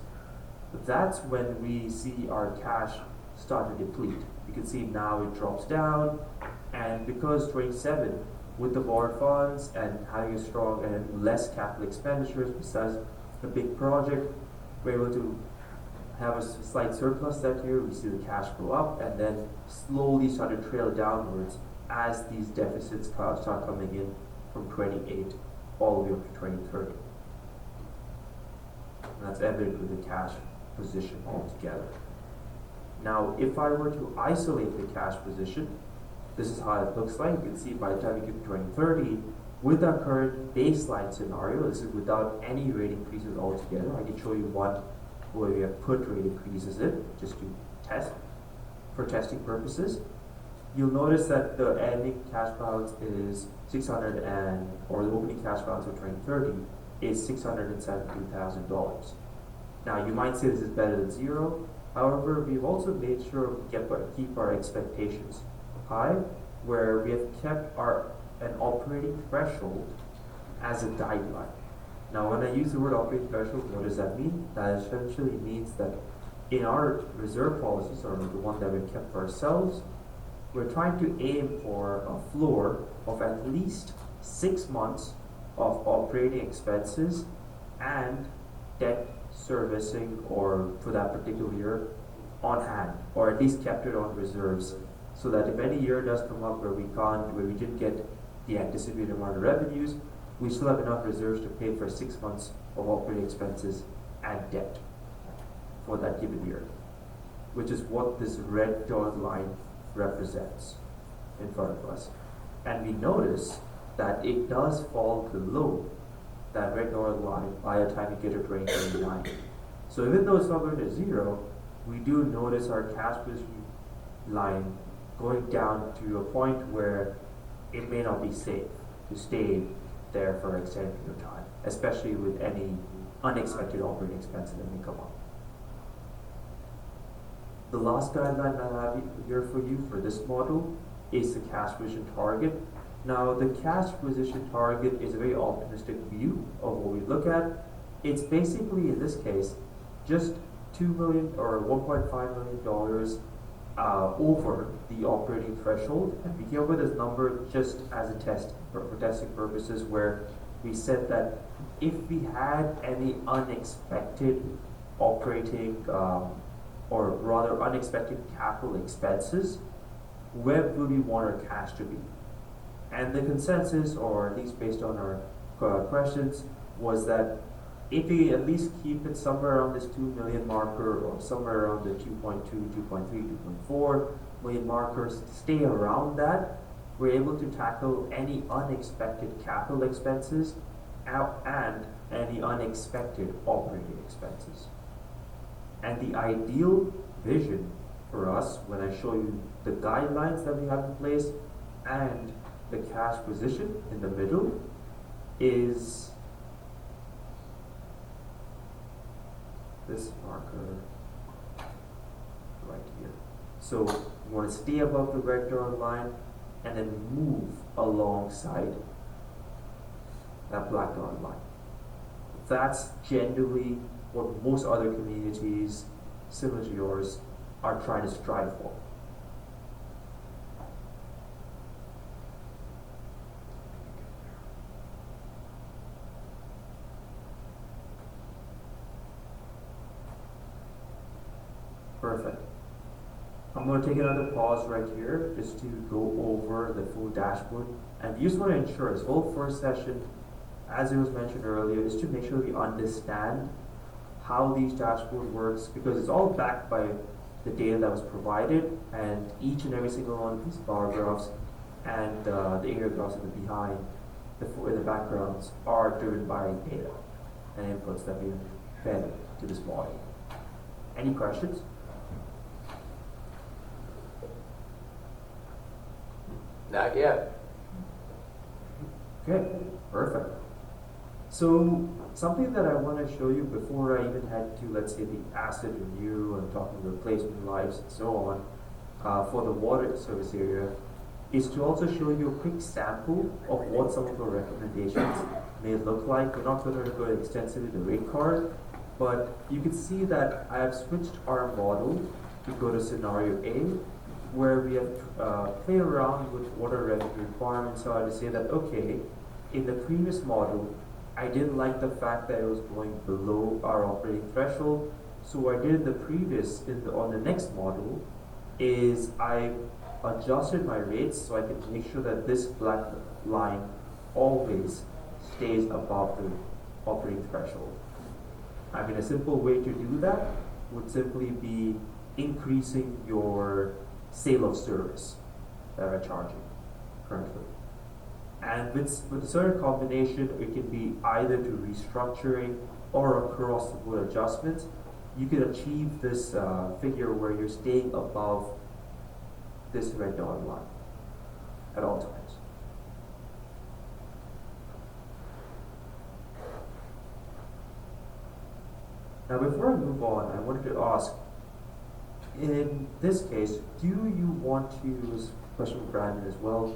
That's when we see our cash start to deplete. You can see now it drops down, and because 27, with the water funds and having a strong and less capital expenditures besides the big project, we're able to have a slight surplus that year. We see the cash go up and then slowly start to trail downwards as these deficits start coming in from 28 all the way up to 2030. And that's evident with the cash position altogether. Now, if I were to isolate the cash position, this is how it looks like. You can see by the time we get to 2030, with our current baseline scenario, this is without any rate increases altogether. I can show you one where we have put rate increases in, just to test, for testing purposes. You'll notice that the ending cash balance is or the opening cash balance for 2030 is $672,000. Now, you might say this is better than zero. However, we've also made sure we keep our expectations high, where we have kept an operating threshold as a guideline. Now, when I use the word operating threshold, what does that mean? That essentially means that in our reserve policies, or the one that we've kept for ourselves, we're trying to aim for a floor of at least 6 months of operating expenses and debt servicing, or for that particular year, on hand, or at least kept it on reserves, so that if any year does come up where we didn't get the anticipated amount of revenues, we still have enough reserves to pay for 6 months of operating expenses and debt for that given year, which is what this red dotted line represents in front of us. And we notice that it does fall below that red dotted line by the time we get to 2029. So even though it's not going to zero, we do notice our cash position line going down to a point where it may not be safe to stay there for an extended period of time, especially with any unexpected operating expenses that may come up. The last guideline I have here for you for this model is the cash position target. Now, the cash position target is a very optimistic view of what we look at. It's basically, in this case, just $2 million or $1.5 million over the operating threshold, and we came up with this number just as a test for testing purposes, where we said that if we had any unexpected operating or rather unexpected capital expenses, where would we want our cash to be? And the consensus, or at least based on our questions, was that if we at least keep it somewhere around this 2 million marker, or somewhere around the 2.2, 2.3, 2.4 million markers, stay around that, we're able to tackle any unexpected capital expenses and any unexpected operating expenses. And the ideal vision for us, when I show you the guidelines that we have in place and the cash position in the middle, is this marker right here. So you want to stay above the red dotted line and then move alongside that black dotted line. That's generally what most other communities similar to yours are trying to strive for. Perfect. I'm going to take another pause right here just to go over the full dashboard. And we just want to ensure this whole first session, as it was mentioned earlier, is to make sure we understand how these dashboard works, because it's all backed by the data that was provided, and each and every single one of these bar graphs and the area graphs in the backgrounds are driven by data and inputs that we fed to this model. Any questions? Not yet. Okay, perfect. So something that I want to show you before I even head to, let's say, the asset review and talking replacement lives and so on, for the water service area, is to also show you a quick sample of what some of our recommendations may look like. We're not going to go extensively the rate card, but you can see that I have switched our model to go to scenario A, where we have played around with what our revenue requirements are to say that, okay, in the previous model, I didn't like the fact that it was going below our operating threshold. So what I did in the previous, on the next model, is I adjusted my rates so I can make sure that this black line always stays above the operating threshold. I mean, a simple way to do that would simply be increasing your sale of service that we're charging currently. And with a certain combination, it can be either to restructuring or across the board adjustments. You can achieve this figure where you're staying above this red dotted line at all times. Now, before I move on, I wanted to ask, in this case, do you want to, this question for Brandon as well,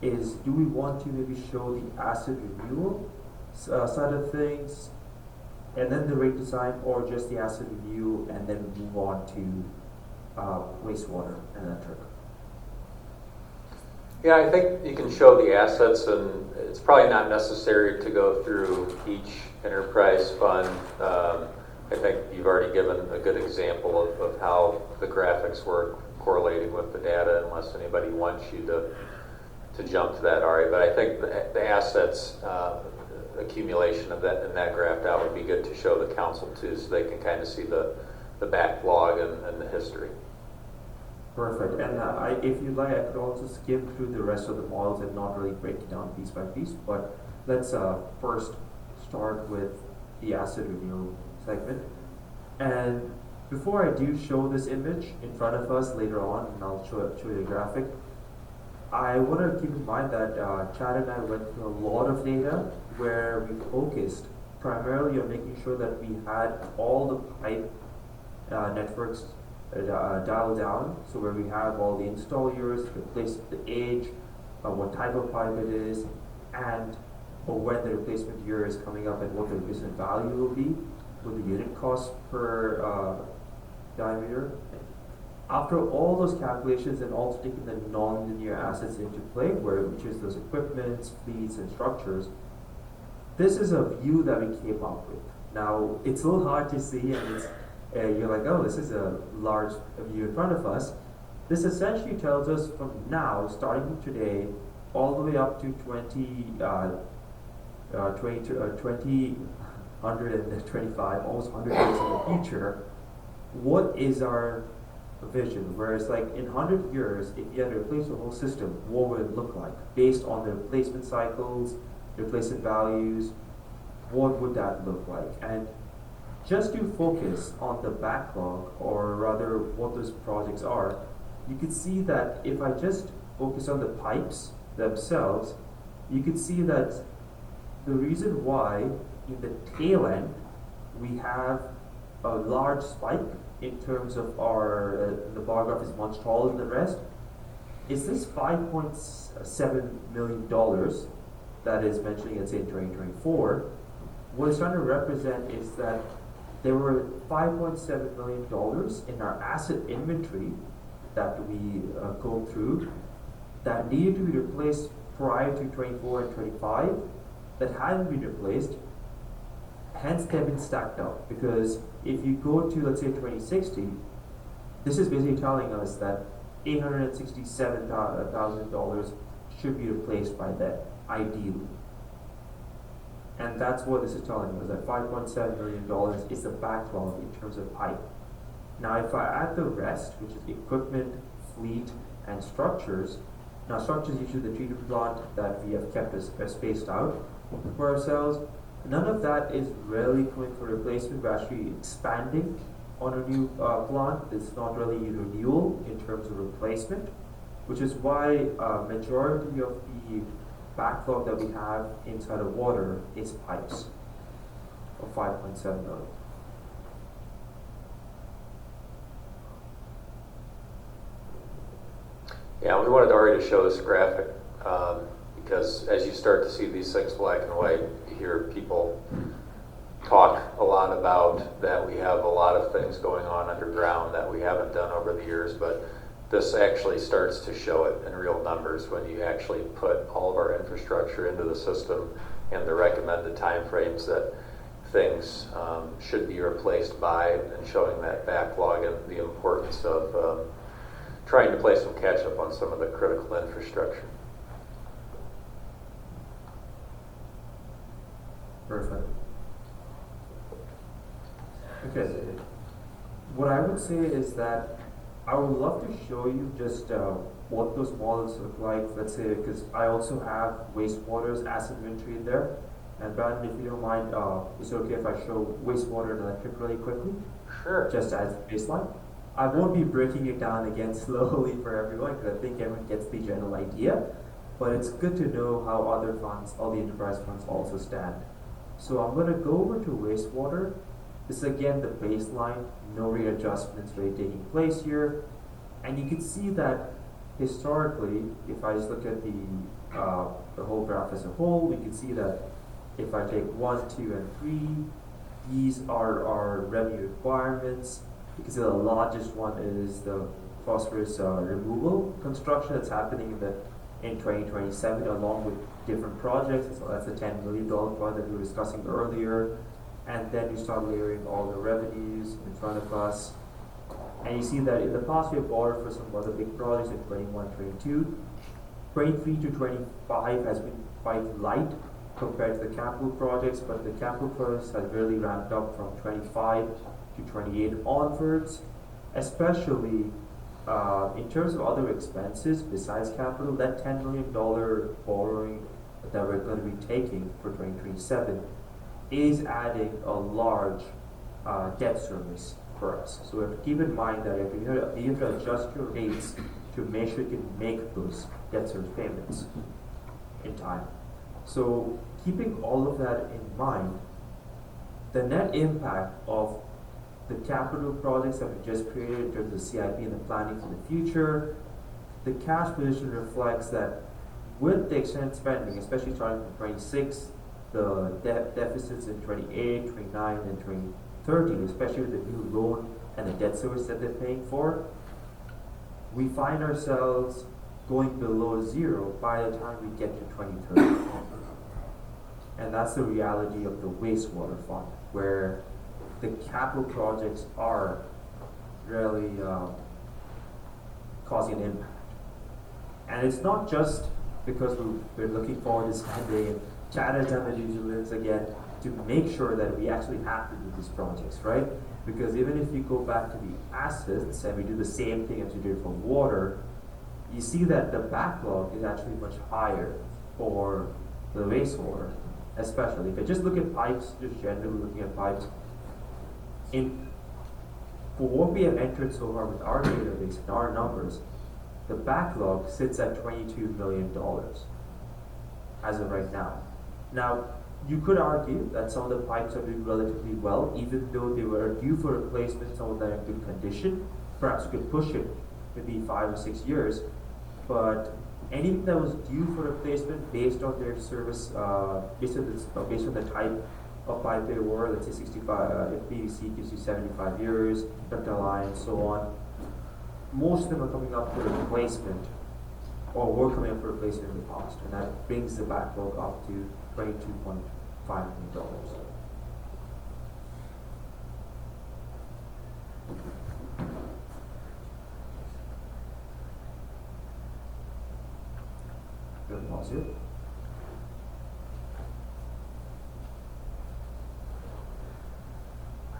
is do we want to maybe show the asset renewal side of things and then the rate design, or just the asset renewal and then move on to wastewater and electric? Yeah, I think you can show the assets, and it's probably not necessary to go through each enterprise fund. I think you've already given a good example of how the graphics work correlating with the data, unless anybody wants you to jump to that, Ari. But I think the assets accumulation of that in that graphed out would be good to show the council too, so they can kind of see the backlog and the history. Perfect. And if you'd like, I could also skim through the rest of the models and not really break it down piece by piece. But let's first start with the asset renewal segment. And before I do show this image in front of us later on, and I'll show you a graphic, I want to keep in mind that Chad and I went through a lot of data where we focused primarily on making sure that we had all the pipe networks dialed down, so where we have all the install years, the place, the age, what type of pipe it is, and when the replacement year is coming up and what the replacement value will be with the unit cost per diameter. After all those calculations and also taking the non-linear assets into play, which is those equipments, fleets, and structures, this is a view that we came up with. Now, it's a little hard to see, and it's, you're like, oh, this is a large view in front of us. This essentially tells us from now, starting from today, all the way up to 2025, almost 100 years in the future, what is our vision? Whereas like in 100 years, if you had to replace the whole system, what would it look like? Based on the replacement cycles, replacement values, what would that look like? And just to focus on the backlog, or rather what those projects are, you can see that if I just focus on the pipes themselves, you can see that the reason why in the tail end we have a large spike in terms of our, the bar graph is much taller than the rest, is this $5.7 million that is mentioning, let's say in 2024, what it's trying to represent is that there were $5.7 million in our asset inventory that we go through that needed to be replaced prior to 24 and 25 that hadn't been replaced. Hence, they've been stacked up, because if you go to, let's say, 2060, this is basically telling us that $867,000 should be replaced by then, ideally. And that's what this is telling us, that $5.7 million is the backlog in terms of pipe. Now, if I add the rest, which is equipment, fleet, and structures, now structures usually the treatment plant that we have kept as spaced out for ourselves, none of that is really going for replacement. We're actually expanding on a new plant. It's not really a renewal in terms of replacement, which is why majority of the backlog that we have inside of water is pipes of 5.7 million. Yeah, we wanted Ari to show this graphic because as you start to see these things black and white, you hear people talk a lot about that we have a lot of things going on underground that we haven't done over the years, but this actually starts to show it in real numbers when you actually put all of our infrastructure into the system and the recommended timeframes that things should be replaced by, and showing that backlog and the importance of trying to play some catch up on some of the critical infrastructure. Perfect. Okay. What I would say is that I would love to show you just what those models look like. Let's say, because I also have wastewater's asset inventory in there. And Brandon, if you don't mind, is it okay if I show wastewater and electric really quickly? Sure. Just as a baseline. I won't be breaking it down again slowly for everyone because I think everyone gets the general idea. But it's good to know how other funds, all the enterprise funds also stand. So I'm going to go over to wastewater. This is again the baseline, no rate adjustments really taking place here. And you can see that historically, if I just look at the whole graph as a whole, we can see that if I take 1, 2, and 3, these are our revenue requirements. You can see the largest one is the phosphorus removal construction that's happening in 2027 along with different projects. So that's a $10 million project that we were discussing earlier. And then you start layering all the revenues in front of us. And you see that in the past we have borrowed for some other big projects in 21, 22. 23 to 25 has been quite light compared to the capital projects, but the capital projects have really ramped up from 25 to 28 onwards, especially in terms of other expenses besides capital. That $10 million borrowing that we're going to be taking for 2027 is adding a large debt service for us. So we have to keep in mind that you have to adjust your rates to make sure you can make those debt service payments in time. So keeping all of that in mind, the net impact of the capital projects that we just created in terms of CIP and the planning for the future, the cash position reflects that with the extended spending, especially starting from 26, the deficits in 28, 29, and 2030, especially with the new loan and the debt service that they're paying for, we find ourselves going below zero by the time we get to 2030. And that's the reality of the wastewater fund, where the capital projects are really causing an impact. And it's not just because we're looking forward to spending and chatting down the due diligence again to make sure that we actually have to do these projects, right? Because even if you go back to the assets and we do the same thing as we did for water, you see that the backlog is actually much higher for the wastewater, especially. If I just look at pipes, just generally looking at pipes, for what we have entered so far with our database and our numbers, the backlog sits at $22 million as of right now. Now, you could argue that some of the pipes are doing relatively well, even though they were due for replacement, some of them are in good condition. Perhaps you could push it maybe 5 or 6 years, but anything that was due for replacement based on their service, based on the type of pipe they were, let's say 65, if PVC gives you 75 years, ductile iron, and so on, most of them are coming up for replacement, or were coming up for replacement in the past, and that brings the backlog up to $22.5 million. Good, pause here.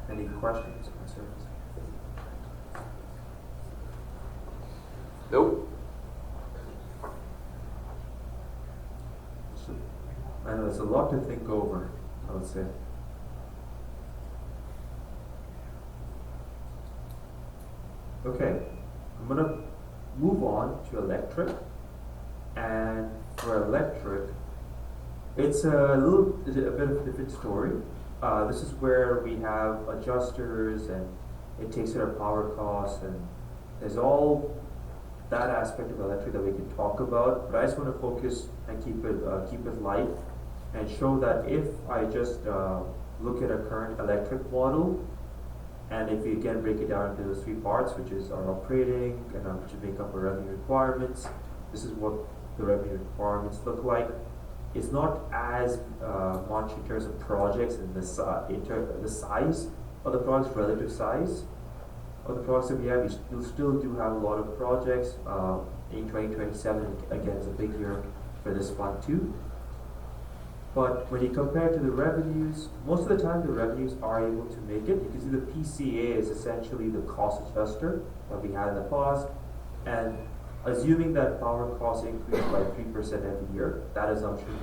Any questions, concerns? Nope. I know it's a lot to think over, I would say. Okay, I'm gonna move on to electric. And for electric, it's a bit of a different story. This is where we have adjusters and it takes care of power costs, and there's all that aspect of electric that we can talk about, but I just want to focus and keep it light and show that if I just look at a current electric model, and if we again break it down into those three parts, which is our operating and which make up our revenue requirements, this is what the revenue requirements look like. It's not as much in terms of projects and the size of the projects, relative size of the projects that we have. We still do have a lot of projects. In 2027, again, is a big year for this fund too. But when you compare to the revenues, most of the time the revenues are able to make it. You can see the PCA is essentially the cost adjuster that we had in the past. And assuming that power costs increase by 3% every year, that assumption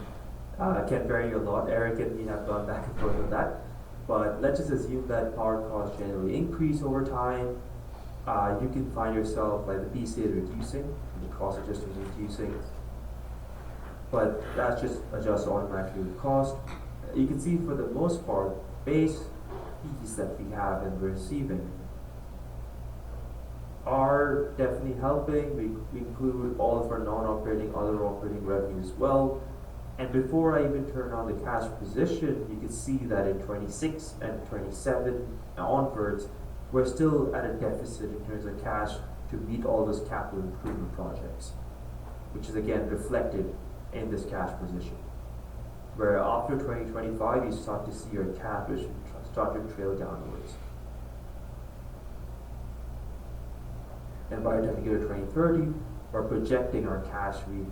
can vary a lot. Eric and me have gone back and forth on that. But let's just assume that power costs generally increase over time. You can find yourself like the PCA is reducing, the cost adjuster is reducing. But that's just adjust automatically with cost. You can see for the most part, base fees that we have and we're receiving are definitely helping. We include all of our non-operating, other operating revenue as well. And before I even turn on the cash position, you can see that in 26 and 27 onwards, we're still at a deficit in terms of cash to meet all those capital improvement projects, which is again reflected in this cash position. Where after 2025, you start to see your cash position start to trail downwards. And by the time we get to 2030, we're projecting our cash to be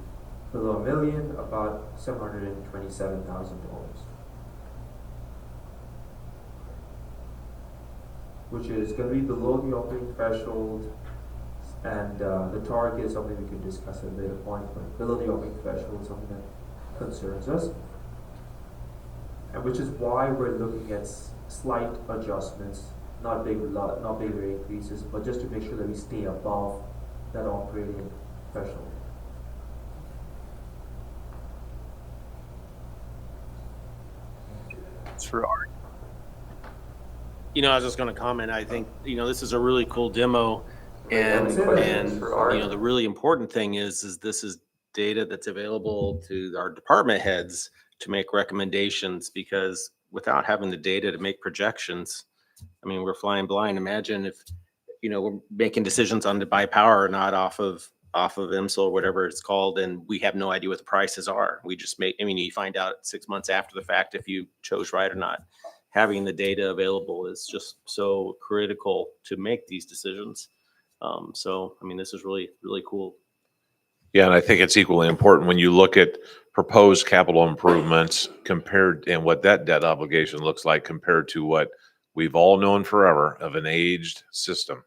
below $1 million, about $727,000. Which is going to be below the operating threshold, and the target is something we can discuss at a later point, but below the operating threshold is something that concerns us. And which is why we're looking at slight adjustments, not big rate increases, but just to make sure that we stay above that operating threshold. It's for Art. I was just going to comment. I think, this is a really cool demo. And the really important thing is this is data that's available to our department heads to make recommendations, because without having the data to make projections, we're flying blind. Imagine if, we're making decisions on to buy power or not off of IMSL or whatever it's called, and we have no idea what the prices are. We just you find out 6 months after the fact if you chose right or not. Having the data available is just so critical to make these decisions. This is really, really cool. Yeah, and I think it's equally important when you look at proposed capital improvements compared and what that debt obligation looks like compared to what we've all known forever of an aged system.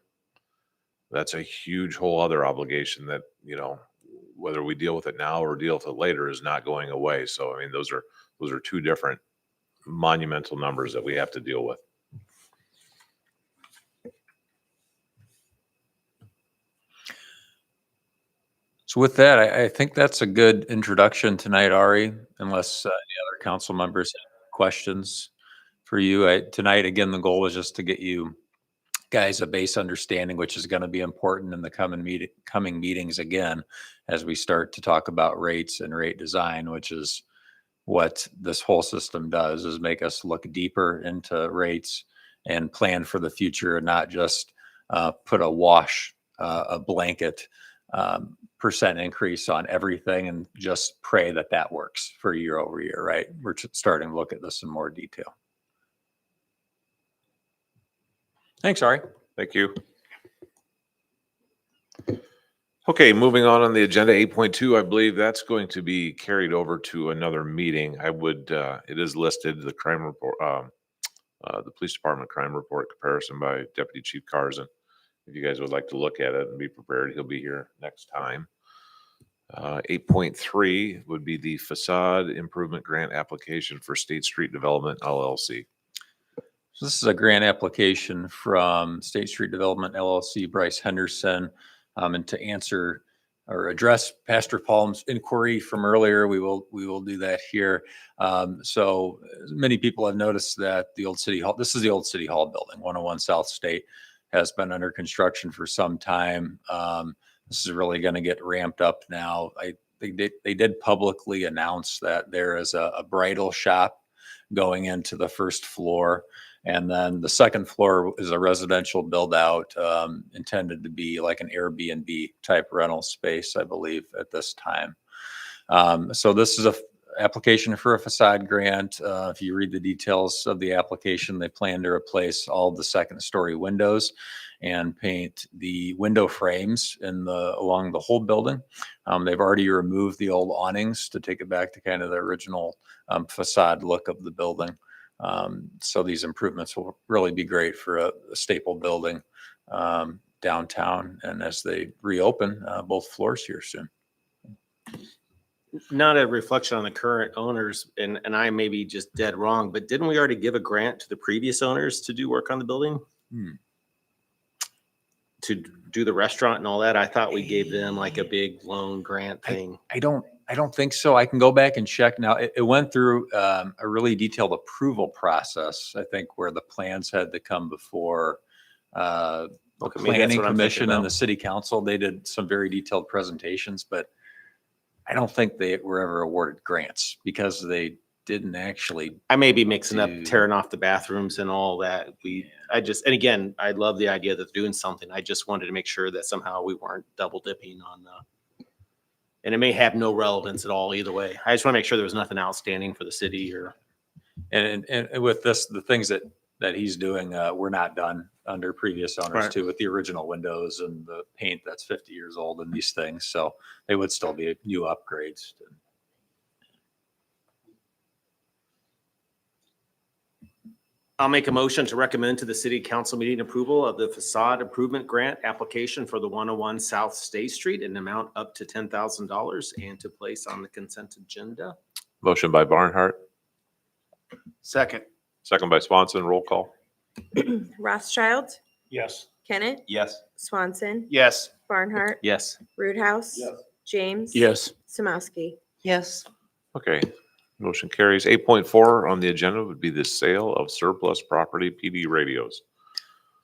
That's a huge whole other obligation that, whether we deal with it now or deal with it later is not going away. So, those are two different monumental numbers that we have to deal with. So with that, I think that's a good introduction tonight, Ari, unless any other council members have questions for you. Tonight, again, the goal was just to get you guys a base understanding, which is going to be important in the coming meetings again, as we start to talk about rates and rate design, which is what this whole system does, is make us look deeper into rates and plan for the future, and not just put a blanket percent increase on everything and just pray that that works for year over year, right? We're starting to look at this in more detail. Thanks, Ari. Thank you. Okay, moving on the agenda, 8.2, I believe that's going to be carried over to another meeting. It is listed, the crime report, the police department crime report comparison by Deputy Chief Carson. If you guys would like to look at it and be prepared, he'll be here next time. 8.3 would be the facade improvement grant application for State Street Development LLC. So this is a grant application from State Street Development LLC, Bryce Henderson. And to answer or address Pastor Palm's inquiry from earlier, we will do that here. So many people have noticed that the old City Hall, this is the old City Hall building, 101 South State, has been under construction for some time. This is really going to get ramped up now. They did publicly announce that there is a bridal shop going into the first floor. And then the second floor is a residential build out intended to be like an Airbnb type rental space, I believe, at this time. So this is a application for a facade grant. If you read the details of the application, they plan to replace all the second story windows and paint the window frames along the whole building. They've already removed the old awnings to take it back to kind of the original facade look of the building. So these improvements will really be great for a staple building downtown, and as they reopen both floors here soon. Not a reflection on the current owners, and I may be just dead wrong, but didn't we already give a grant to the previous owners to do work on the building? To do the restaurant and all that? I thought we gave them like a big loan grant thing. I don't think so. I can go back and check now. It went through a really detailed approval process, I think, where the plans had to come before the Okay, maybe that's planning what I'm thinking commission and about. the city council. They did some very detailed presentations, but I don't think they were ever awarded grants because they didn't actually. I may be mixing up Dude. tearing off the bathrooms and all that. And again, I love the idea that they're doing something. I just wanted to make sure that somehow we weren't double dipping on and it may have no relevance at all either way. I just want to make sure there was nothing outstanding for the city or. And with this, the things that he's doing, were not done under previous owners Right. too, with the original windows and the paint that's 50 years old and these things. So they would still be new upgrades. I'll make a motion to recommend to the city council meeting approval of the facade improvement grant application for the 101 South State Street in an amount up to $10,000 and to place on the consent agenda. Motion by Barnhart, Second. second by Swanson. Roll call. Rothschild, Yes. Kennett, Yes. Swanson, Yes. Barnhart, Yes. Roothouse, James. Yes. Samowski. Yes. Okay, motion carries. 8.4 on the agenda would be the sale of surplus property PD radios.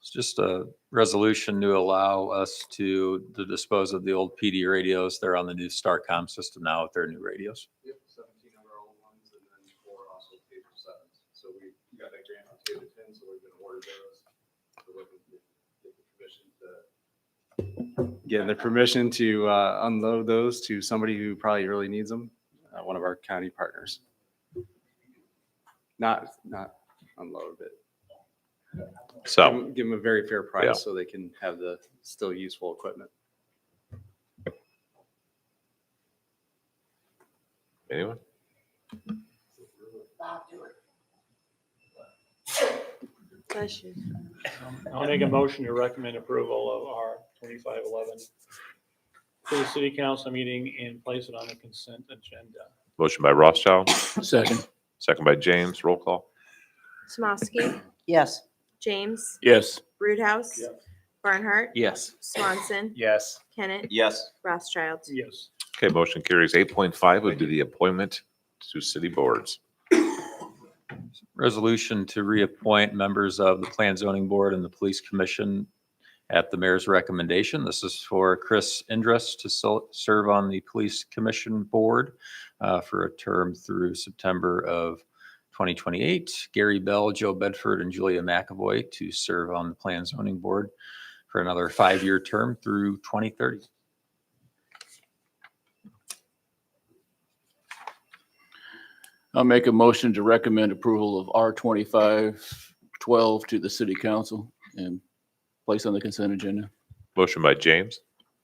It's just a resolution to allow us to dispose of the old PD radios. They're on the new Starcom system now with their new radios. Yep, 17 of our old ones and then 4 also paid for 7. So we got that grant on table 10, so we've been awarded those. So we're looking to get the permission to. Getting the permission to unload those to somebody who probably really needs them, one of our county partners. Not unload, but So, give them a very fair price Yeah. so they can have the still useful equipment. anyone? Bless you. I'll make a motion to recommend approval of R 2511 to the city council meeting and place it on the consent agenda. Motion by Rothschild, Second. second by James. Roll call. Samowski, Yes. James, Yes. Roothouse, Yes. Barnhart, Yes. Swanson, Yes. Kennett, Yes. Rothschild. Yes. Okay, motion carries. 8.5 would be the appointment to city boards. Resolution to reappoint members of the Plan Zoning Board and the Police Commission at the mayor's recommendation. This is for Chris Indrus to serve on the Police Commission Board for a term through September of 2028. Gary Bell, Joe Bedford, and Julia McAvoy to serve on the Plan Zoning Board for another 5-year term through 2030. I'll make a motion to recommend approval of R 2512 to the city council and place on the consent agenda. Motion by James,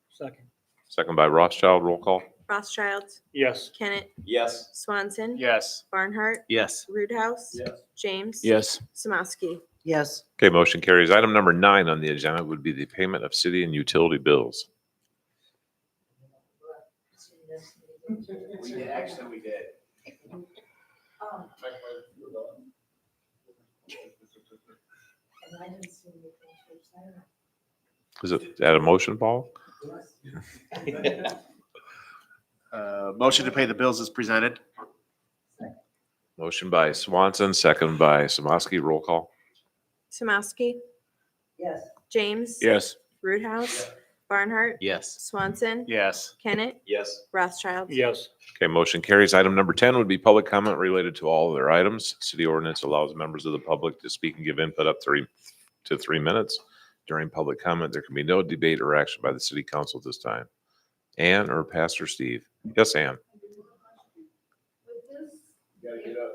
Second. second by Rothschild. Roll call. Rothschild, Yes. Kennett, Yes. Swanson, Yes. Barnhart, Yes. Roothouse, Yes. James. Yes. Samowski. Yes. Okay, motion carries. Item number 9 on the agenda would be the payment of city and utility bills. Actually, we did. Is it at a motion, Paul? Motion to pay the bills is presented. Motion by Swanson, second by Samosky. Roll call. Samowski, Yes. James. Yes. Roothouse, Barnhart. Yes. Swanson. Yes. Kennett. Yes. Rothschild. Yes. Okay, motion carries. Item number 10 would be public comment related to all of their items. City ordinance allows members of the public to speak and give input up to 3 minutes. During public comment, there can be no debate or action by the city council at this time. Ann or Pastor Steve? Yes, Ann. Gotta get up.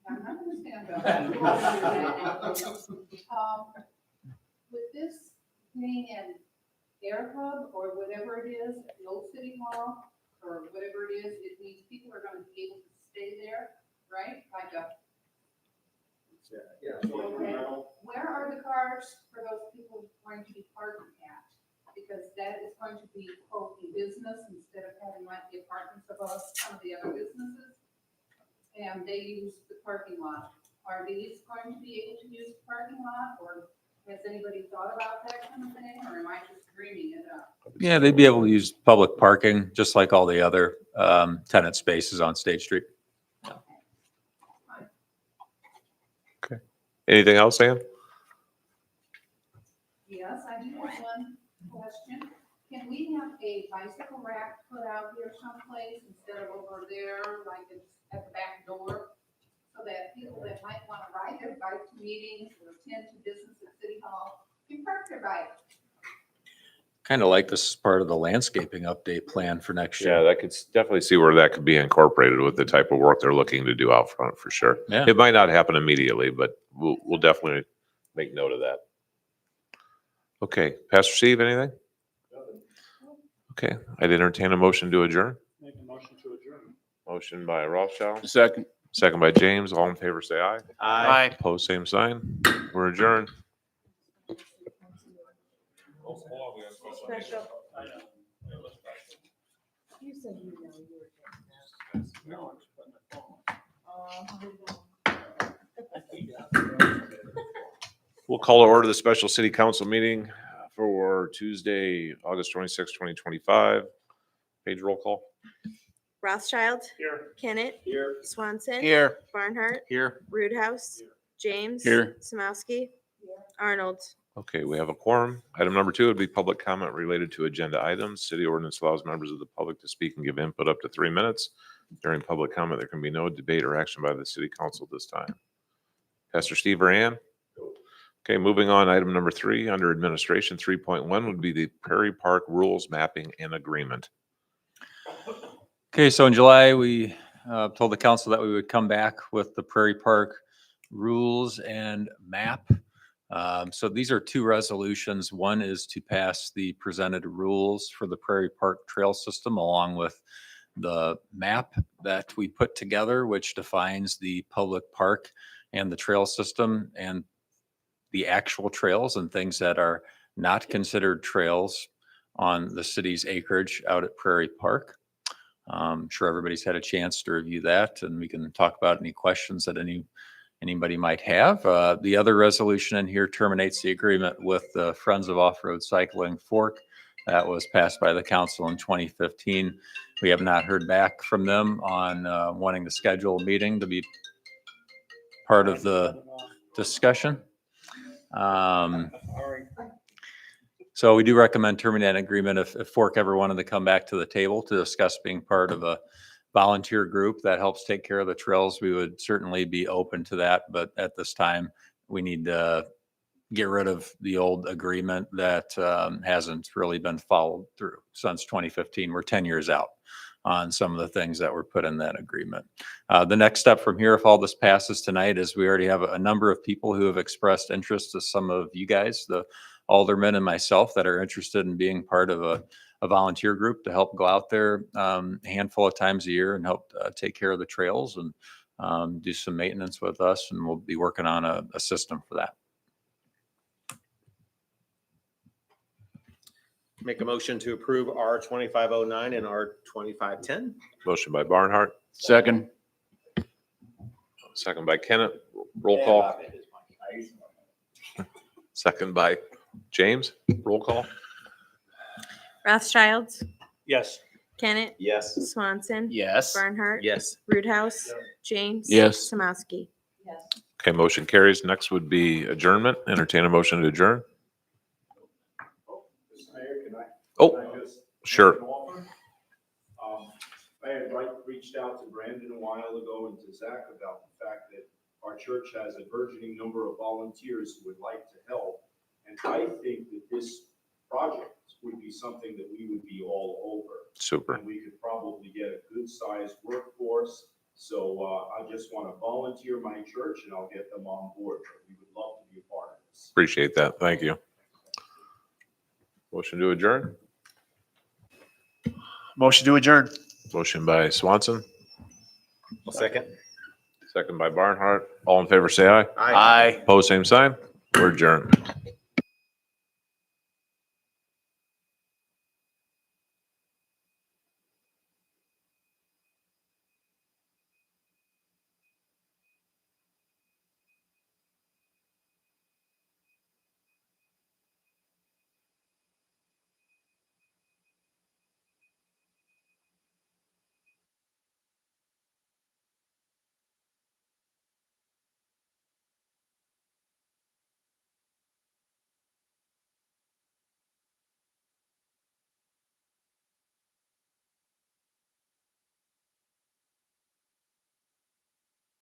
I'm not gonna stand up. With this being an air hub or whatever it is, at the old city hall, or whatever it is, it means people are gonna be able to stay there, right? Like a, okay, where are the cars for those people going to be parking at? Because that is going to be quote a business instead of having like the apartments above some of the other businesses. And they use the parking lot. Are these going to be able to use the parking lot, or has anybody thought about that kind of thing, or am I just dreaming it up? Yeah, they'd be able to use public parking, just like all the other tenant spaces on State Street. Anything else, Ann? Yes, I do have one question. Can we have a bicycle rack put out here someplace instead of over there, like it's at the back door? So that people that might want to ride their bike to meetings or attend to business at City Hall can park their bike. Kind of like this is part of the landscaping update plan for next Yeah, year. that could definitely see where that could be incorporated with the type of work they're looking to do out front for sure. Yeah. It might not happen immediately, but we'll definitely make note of that. Okay, Pastor Steve, anything? Okay, I'd entertain a motion to adjourn. Make a motion to adjourn. Motion by Rothschild, Second. second by James. All in favor, say aye. Aye. Opposed, same sign. We're adjourned. Special. You said you know you were just. No, I'm just putting my phone. We'll call to order the special city council meeting for Tuesday, August 26, 2025. Page roll call. Rothschild. Here. Kennett. Here. Swanson. Here. Barnhart. Here. Roothouse. James. Here. Samowski. Arnold. Okay, we have a quorum. Item number 2 would be public comment related to agenda items. City ordinance allows members of the public to speak and give input up to 3 minutes. During public comment, there can be no debate or action by the city council this time. Pastor Steve or Ann? Okay, moving on. Item number 3, under administration 3.1 would be the Prairie Park rules mapping and agreement. Okay, so in July, we told the council that we would come back with the Prairie Park rules and map. So these are 2 resolutions. One is to pass the presented rules for the Prairie Park Trail System along with the map that we put together, which defines the public park and the trail system and the actual trails and things that are not considered trails on the city's acreage out at Prairie Park. I'm sure everybody's had a chance to review that, and we can talk about any questions that anybody might have. The other resolution in here terminates the agreement with the Friends of Off-Road Cycling Fork. That was passed by the council in 2015. We have not heard back from them on wanting to schedule a meeting to be part of the discussion. So we do recommend terminating an agreement if Fork ever wanted to come back to the table to discuss being part of a volunteer group that helps take care of the trails. We would certainly be open to that, but at this time, we need to get rid of the old agreement that hasn't really been followed through since 2015. We're 10 years out on some of the things that were put in that agreement. The next step from here, if all this passes tonight, is we already have a number of people who have expressed interest to some of you guys, the aldermen and myself, that are interested in being part of a volunteer group to help go out there a handful of times a year and help take care of the trails and do some maintenance with us. And we'll be working on a system for that. Make a motion to approve R 2509 and R 2510. Motion by Barnhart, Second. second by Kennett. Roll call. Second by James. Roll call. Rothschild. Yes. Kennett. Yes. Swanson. Yes. Barnhart. Yes. Roothouse. James. Yes. Samowski. Yes. Okay, motion carries. Next would be adjournment. Entertain a motion to adjourn. Mayor, can I? Oh, Can I just sure. make an offer? I had reached out to Brandon a while ago and to Zach about the fact that our church has a burgeoning number of volunteers who would like to help. And I think that this project would be something that we would be all over. Super. And we could probably get a good-sized workforce. So I just want to volunteer my church and I'll get them on board. We would love to be a part of this. Appreciate that. Thank you. Motion to adjourn. Motion to adjourn. Motion by Swanson, Second. second by Barnhart. All in favor, say aye. Aye. Opposed, same sign. We're adjourned.